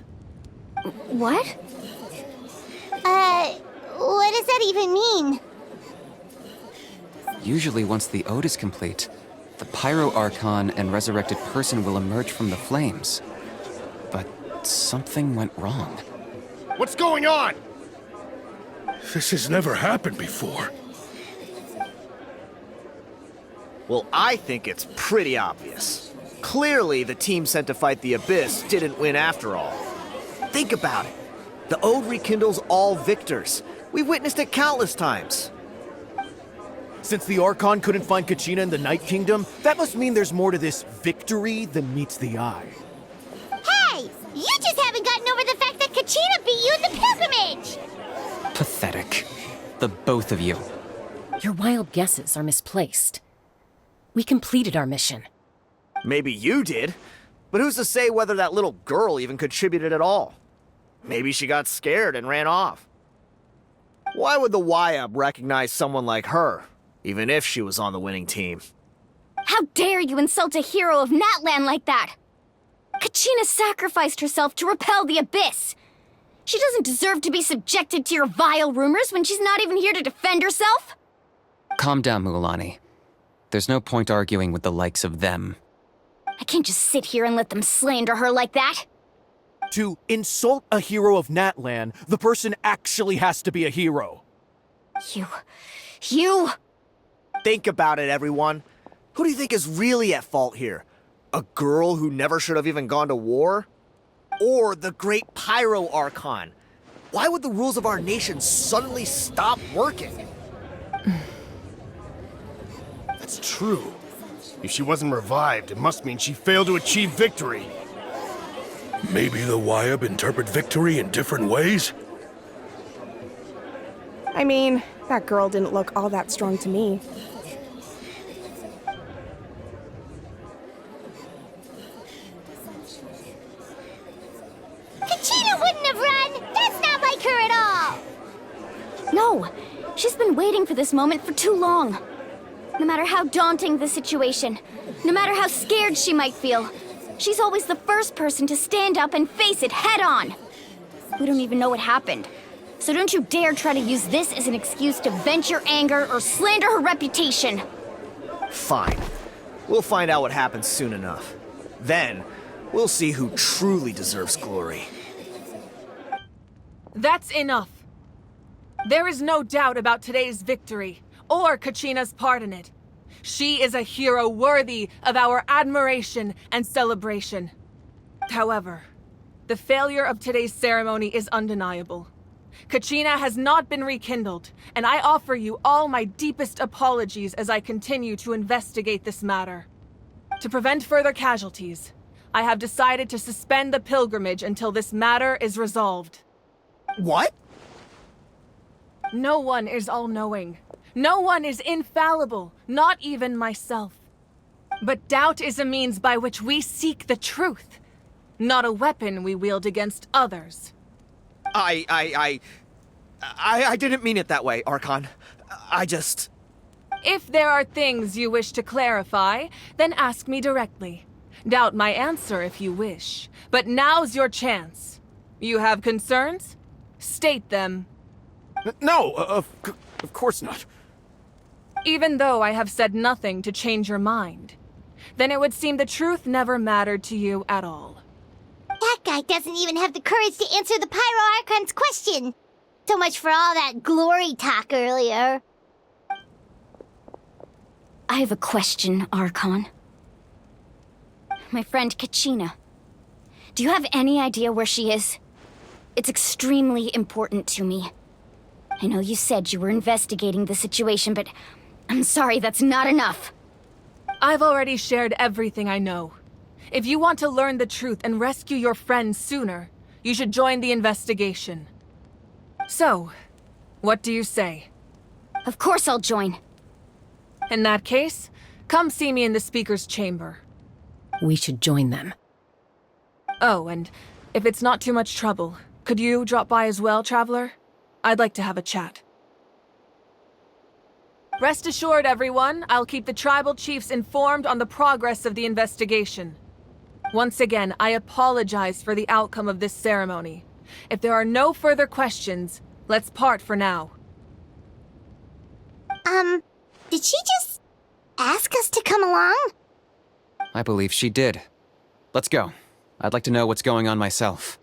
What? What does that even mean? Usually, once the ode is complete, the Pyro Archon and resurrected person will emerge from the flames. But something went wrong. What's going on? This has never happened before. Well, I think it's pretty obvious. Clearly, the team sent to fight the Abyss didn't win after all. Think about it. The Ode rekindles all victors. We've witnessed it countless times. Since the Archon couldn't find Kachina in the Night Kingdom, that must mean there's more to this victory than meets the eye. Hey! You just haven't gotten over the fact that Kachina beat you in the pilgrimage! Pathetic. The both of you. Your wild guesses are misplaced. We completed our mission. Maybe you did, but who's to say whether that little girl even contributed at all? Maybe she got scared and ran off. Why would the YUB recognize someone like her, even if she was on the winning team? How dare you insult a hero of Natlan like that? Kachina sacrificed herself to repel the Abyss. She doesn't deserve to be subjected to your vile rumors when she's not even here to defend herself. Calm down, Mualani. There's no point arguing with the likes of them. I can't just sit here and let them slander her like that. To insult a hero of Natlan, the person actually has to be a hero. You... Think about it, everyone. Who do you think is really at fault here? A girl who never should have even gone to war? Or the great Pyro Archon? Why would the rules of our nation suddenly stop working? That's true. If she wasn't revived, it must mean she failed to achieve victory. Maybe the YUB interpret victory in different ways? I mean, that girl didn't look all that strong to me. Kachina wouldn't have run! That's not like her at all! No, she's been waiting for this moment for too long. No matter how daunting the situation, no matter how scared she might feel, she's always the first person to stand up and face it head on. We don't even know what happened, so don't you dare try to use this as an excuse to vent your anger or slander her reputation. Fine. We'll find out what happens soon enough. Then, we'll see who truly deserves glory. That's enough. There is no doubt about today's victory, or Kachina's part in it. She is a hero worthy of our admiration and celebration. However, the failure of today's ceremony is undeniable. Kachina has not been rekindled, and I offer you all my deepest apologies as I continue to investigate this matter. To prevent further casualties, I have decided to suspend the pilgrimage until this matter is resolved. What? No one is all-knowing. No one is infallible, not even myself. But doubt is a means by which we seek the truth, not a weapon we wield against others. I didn't mean it that way, Archon. I just... If there are things you wish to clarify, then ask me directly. Doubt my answer if you wish. But now's your chance. You have concerns? State them. No, of course not. Even though I have said nothing to change your mind, then it would seem the truth never mattered to you at all. That guy doesn't even have the courage to answer the Pyro Archon's question. So much for all that glory talk earlier. I have a question, Archon. My friend Kachina. Do you have any idea where she is? It's extremely important to me. I know you said you were investigating the situation, but I'm sorry, that's not enough. I've already shared everything I know. If you want to learn the truth and rescue your friend sooner, you should join the investigation. So, what do you say? Of course I'll join. In that case, come see me in the speaker's chamber. We should join them. Oh, and if it's not too much trouble, could you drop by as well, Traveler? I'd like to have a chat. Rest assured, everyone, I'll keep the tribal chiefs informed on the progress of the investigation. Once again, I apologize for the outcome of this ceremony. If there are no further questions, let's part for now. Did she just ask us to come along? I believe she did. Let's go. I'd like to know what's going on myself.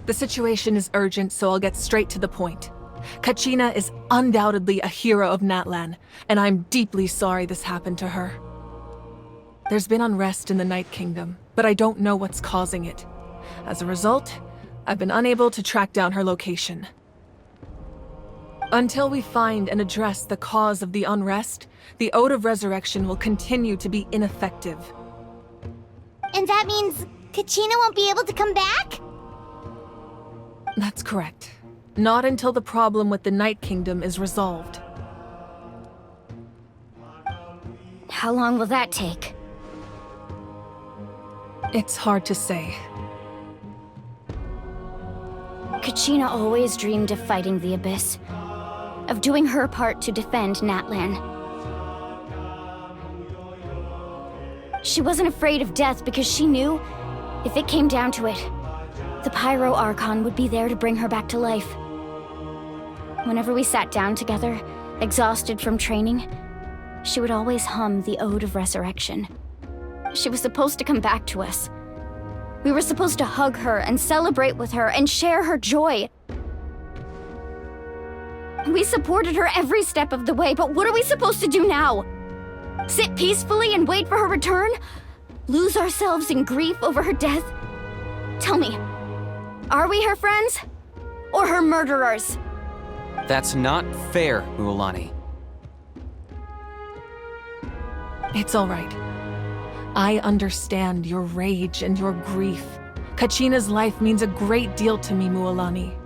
The situation is urgent, so I'll get straight to the point. Kachina is undoubtedly a hero of Natlan, and I'm deeply sorry this happened to her. There's been unrest in the Night Kingdom, but I don't know what's causing it. As a result, I've been unable to track down her location. Until we find and address the cause of the unrest, the Ode of Resurrection will continue to be ineffective. And that means Kachina won't be able to come back? That's correct. Not until the problem with the Night Kingdom is resolved. How long will that take? It's hard to say. Kachina always dreamed of fighting the Abyss, of doing her part to defend Natlan. She wasn't afraid of death because she knew, if it came down to it, the Pyro Archon would be there to bring her back to life. Whenever we sat down together, exhausted from training, she would always hum the Ode of Resurrection. She was supposed to come back to us. We were supposed to hug her and celebrate with her and share her joy. We supported her every step of the way, but what are we supposed to do now? Sit peacefully and wait for her return? Lose ourselves in grief over her death? Tell me, are we her friends? Or her murderers? That's not fair, Mualani. It's all right. I understand your rage and your grief. Kachina's life means a great deal to me, Mualani.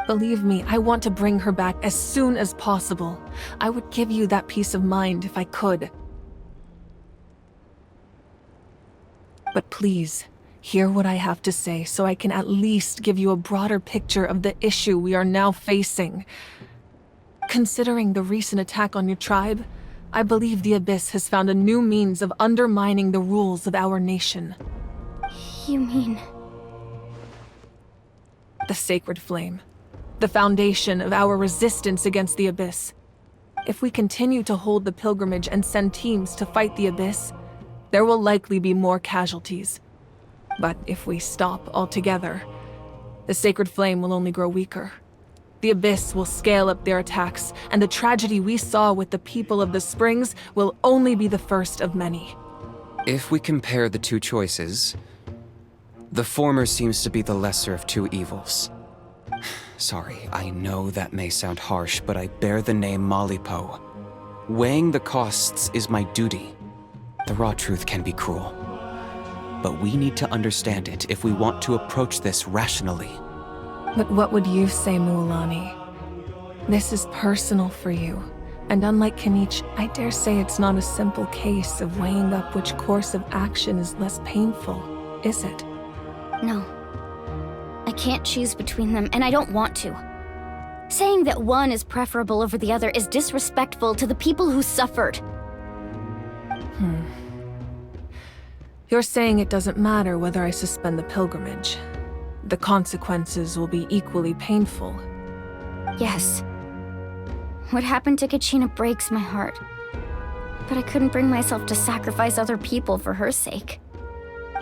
Believe me, I want to bring her back as soon as possible. I would give you that peace of mind if I could. But please, hear what I have to say so I can at least give you a broader picture of the issue we are now facing. Considering the recent attack on your tribe, I believe the Abyss has found a new means of undermining the rules of our nation. You mean... The Sacred Flame. The foundation of our resistance against the Abyss. If we continue to hold the pilgrimage and send teams to fight the Abyss, there will likely be more casualties. But if we stop altogether, the Sacred Flame will only grow weaker. The Abyss will scale up their attacks, and the tragedy we saw with the people of the Springs will only be the first of many. If we compare the two choices, the former seems to be the lesser of two evils. Sorry, I know that may sound harsh, but I bear the name Malipo. Weighing the costs is my duty. The raw truth can be cruel. But we need to understand it if we want to approach this rationally. But what would you say, Mualani? This is personal for you, and unlike Kanich, I dare say it's not a simple case of weighing up which course of action is less painful, is it? No. I can't choose between them, and I don't want to. Saying that one is preferable over the other is disrespectful to the people who suffered. You're saying it doesn't matter whether I suspend the pilgrimage. The consequences will be equally painful. Yes. What happened to Kachina breaks my heart. But I couldn't bring myself to sacrifice other people for her sake.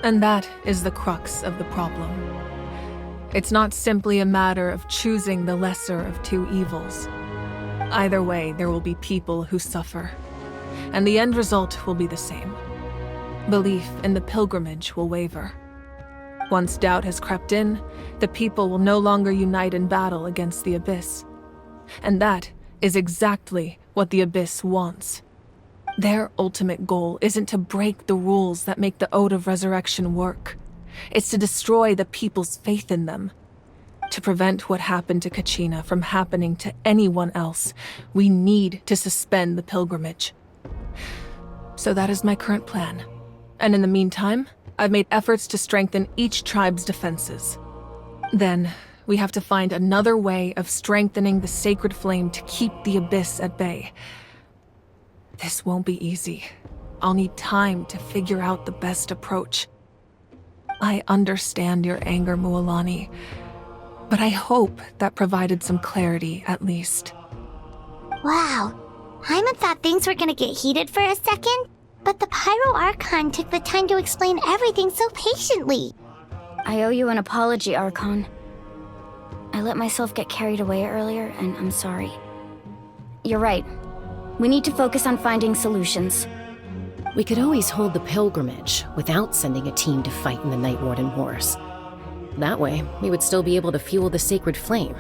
And that is the crux of the problem. It's not simply a matter of choosing the lesser of two evils. Either way, there will be people who suffer. And the end result will be the same. Belief in the pilgrimage will waver. Once doubt has crept in, the people will no longer unite in battle against the Abyss. And that is exactly what the Abyss wants. Their ultimate goal isn't to break the rules that make the Ode of Resurrection work. It's to destroy the people's faith in them. To prevent what happened to Kachina from happening to anyone else, we need to suspend the pilgrimage. So that is my current plan. And in the meantime, I've made efforts to strengthen each tribe's defenses. Then, we have to find another way of strengthening the sacred flame to keep the Abyss at bay. This won't be easy. I'll need time to figure out the best approach. I understand your anger, Mualani, but I hope that provided some clarity at least. Wow. Hyman thought things were gonna get heated for a second, but the Pyro Archon took the time to explain everything so patiently. I owe you an apology, Archon. I let myself get carried away earlier, and I'm sorry. You're right. We need to focus on finding solutions. We could always hold the pilgrimage without sending a team to fight in the Night Warden Wars. That way, we would still be able to fuel the sacred flame.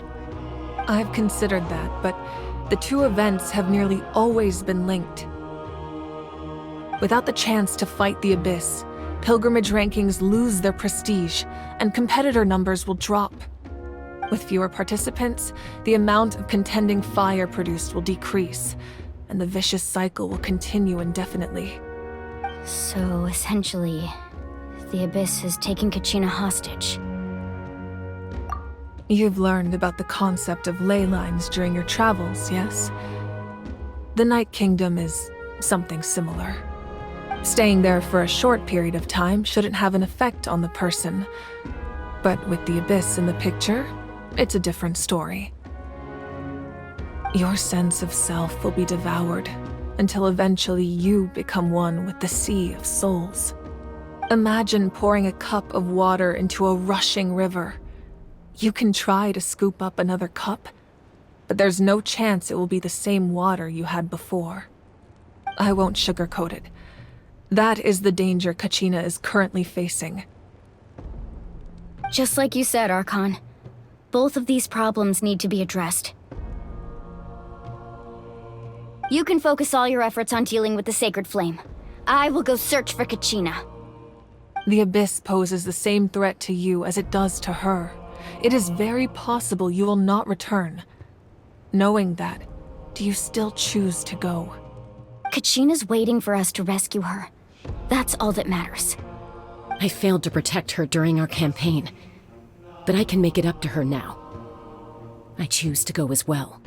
I've considered that, but the two events have nearly always been linked. Without the chance to fight the Abyss, pilgrimage rankings lose their prestige, and competitor numbers will drop. With fewer participants, the amount of contending fire produced will decrease, and the vicious cycle will continue indefinitely. So, essentially, the Abyss is taking Kachina hostage. You've learned about the concept of ley lines during your travels, yes? The Night Kingdom is something similar. Staying there for a short period of time shouldn't have an effect on the person. But with the Abyss in the picture, it's a different story. Your sense of self will be devoured until eventually you become one with the sea of souls. Imagine pouring a cup of water into a rushing river. You can try to scoop up another cup, but there's no chance it will be the same water you had before. I won't sugarcoat it. That is the danger Kachina is currently facing. Just like you said, Archon. Both of these problems need to be addressed. You can focus all your efforts on dealing with the sacred flame. I will go search for Kachina. The Abyss poses the same threat to you as it does to her. It is very possible you will not return. Knowing that, do you still choose to go? Kachina's waiting for us to rescue her. That's all that matters. I failed to protect her during our campaign, but I can make it up to her now. I choose to go as well.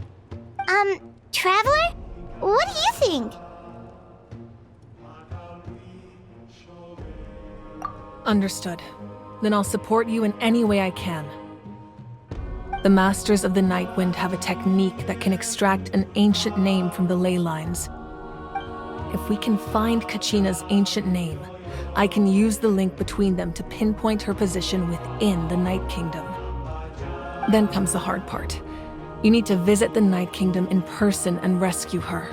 Traveler? What do you think? Understood. Then I'll support you in any way I can. The Masters of the Night Wind have a technique that can extract an ancient name from the ley lines. If we can find Kachina's ancient name, I can use the link between them to pinpoint her position within the Night Kingdom. Then comes the hard part. You need to visit the Night Kingdom in person and rescue her.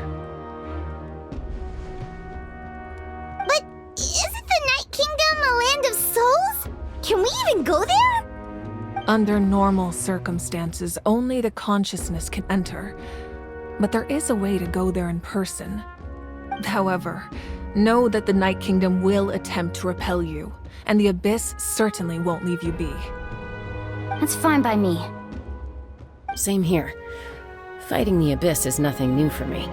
But isn't the Night Kingdom a land of souls? Can we even go there? Under normal circumstances, only the consciousness can enter. But there is a way to go there in person. However, know that the Night Kingdom will attempt to repel you, and the Abyss certainly won't leave you be. That's fine by me. Same here. Fighting the Abyss is nothing new for me.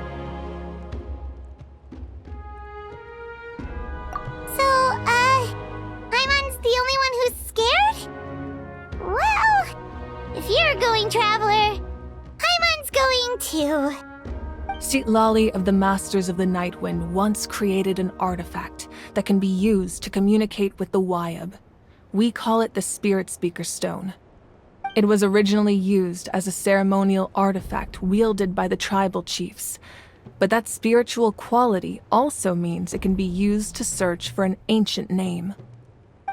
So, Hyman's the only one who's scared? What to... Lali of the Masters of the Nightwind once created an artifact that can be used to communicate with the Wyab. We call it the Spirit Speaker Stone. It was originally used as a ceremonial artifact wielded by the tribal chiefs, but that spiritual quality also means it can be used to search for an ancient name.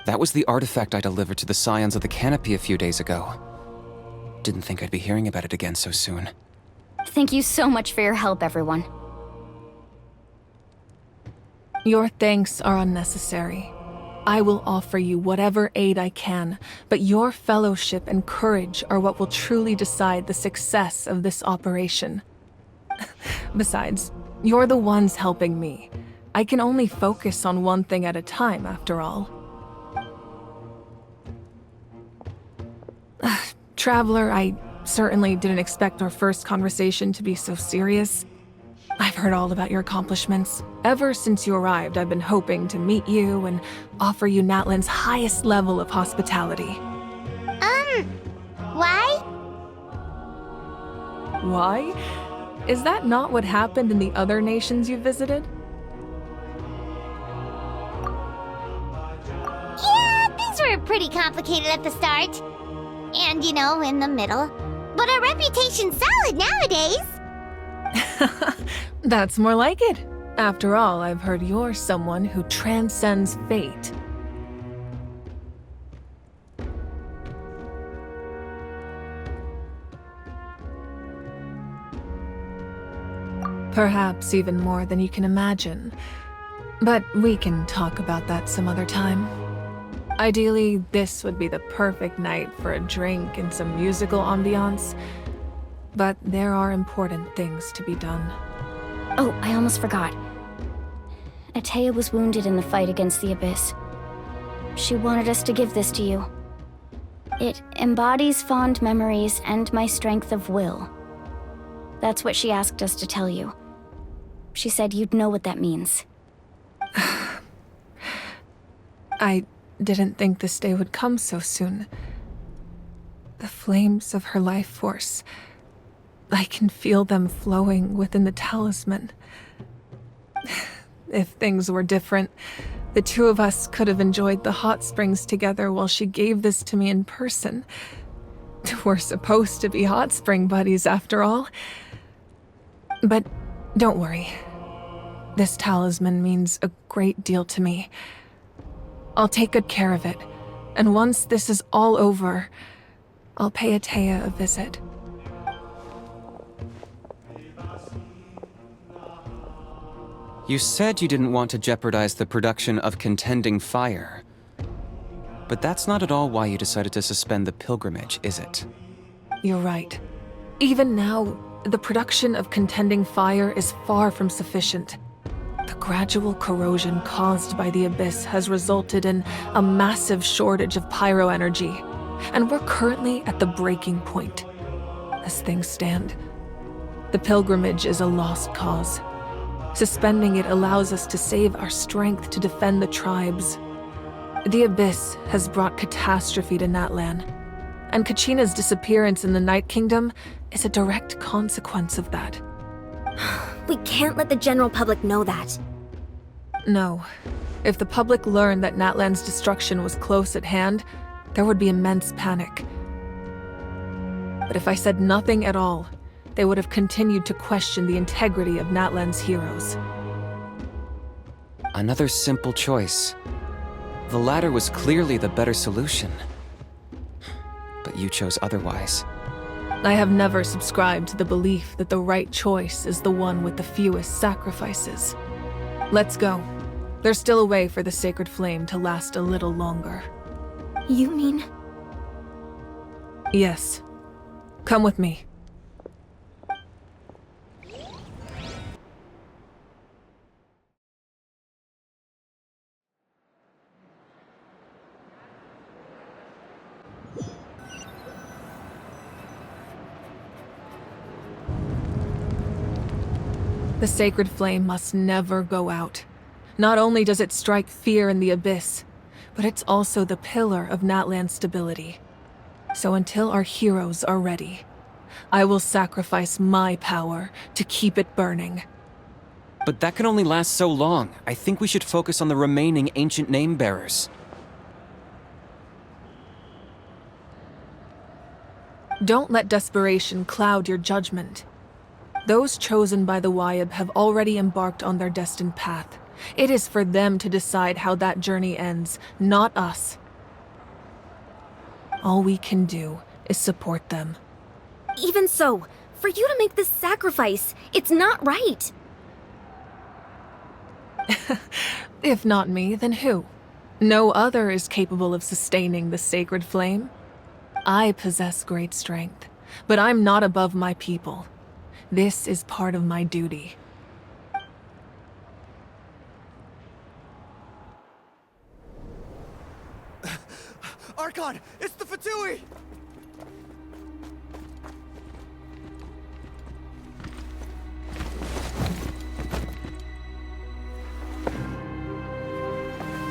That was the artifact I delivered to the Scions of the Canopy a few days ago. Didn't think I'd be hearing about it again so soon. Thank you so much for your help, everyone. Your thanks are unnecessary. I will offer you whatever aid I can, but your fellowship and courage are what will truly decide the success of this operation. Besides, you're the ones helping me. I can only focus on one thing at a time, after all. Traveler, I certainly didn't expect our first conversation to be so serious. I've heard all about your accomplishments. Ever since you arrived, I've been hoping to meet you and offer you Natlan's highest level of hospitality. Why? Why? Is that not what happened in the other nations you visited? Yeah, things were pretty complicated at the start. And, you know, in the middle. But our reputation's solid nowadays. That's more like it. After all, I've heard you're someone who transcends fate. Perhaps even more than you can imagine. But we can talk about that some other time. Ideally, this would be the perfect night for a drink and some musical ambiance. But there are important things to be done. Oh, I almost forgot. Atea was wounded in the fight against the Abyss. She wanted us to give this to you. It embodies fond memories and my strength of will. That's what she asked us to tell you. She said you'd know what that means. I didn't think this day would come so soon. The flames of her life force. I can feel them flowing within the talisman. If things were different, the two of us could have enjoyed the hot springs together while she gave this to me in person. We're supposed to be hot spring buddies after all. But don't worry. This talisman means a great deal to me. I'll take good care of it, and once this is all over, I'll pay Atea a visit. You said you didn't want to jeopardize the production of Contending Fire. But that's not at all why you decided to suspend the pilgrimage, is it? You're right. Even now, the production of Contending Fire is far from sufficient. The gradual corrosion caused by the Abyss has resulted in a massive shortage of pyro energy, and we're currently at the breaking point. As things stand, the pilgrimage is a lost cause. Suspending it allows us to save our strength to defend the tribes. The Abyss has brought catastrophe to Natlan, and Kachina's disappearance in the Night Kingdom is a direct consequence of that. We can't let the general public know that. No. If the public learned that Natlan's destruction was close at hand, there would be immense panic. But if I said nothing at all, they would have continued to question the integrity of Natlan's heroes. Another simple choice. The latter was clearly the better solution. But you chose otherwise. I have never subscribed to the belief that the right choice is the one with the fewest sacrifices. Let's go. There's still a way for the sacred flame to last a little longer. You mean? Yes. Come with me. The sacred flame must never go out. Not only does it strike fear in the Abyss, but it's also the pillar of Natlan's stability. So until our heroes are ready, I will sacrifice my power to keep it burning. But that can only last so long. I think we should focus on the remaining ancient name bearers. Don't let desperation cloud your judgment. Those chosen by the Wayab have already embarked on their destined path. It is for them to decide how that journey ends, not us. All we can do is support them. Even so, for you to make this sacrifice, it's not right. If not me, then who? No other is capable of sustaining the sacred flame. I possess great strength, but I'm not above my people. This is part of my duty. Archon, it's the Fatui!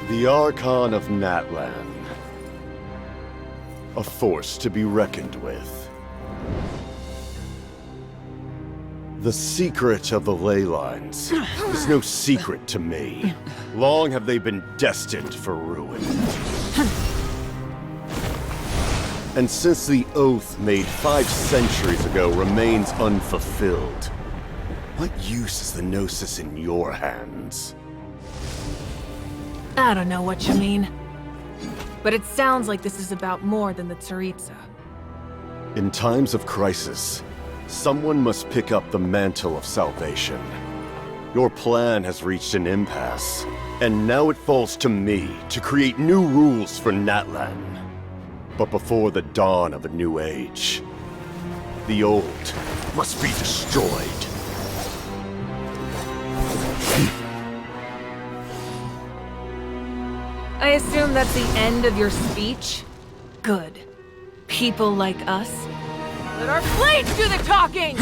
The Archon of Natlan. A force to be reckoned with. The secret of the ley lines is no secret to me. Long have they been destined for ruin. And since the oath made 5 centuries ago remains unfulfilled, what use is the Gnosis in your hands? I don't know what you mean. But it sounds like this is about more than the Tsaritsa. In times of crisis, someone must pick up the mantle of salvation. Your plan has reached an impasse, and now it falls to me to create new rules for Natlan. But before the dawn of a new age, the old must be destroyed. I assume that's the end of your speech? Good. People like us. Let our blades do the talking!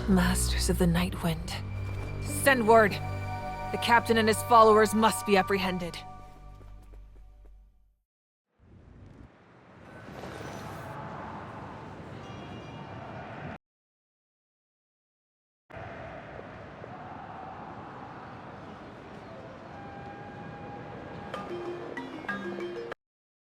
Masters of the Night Wind. Send word. The captain and his followers must be apprehended.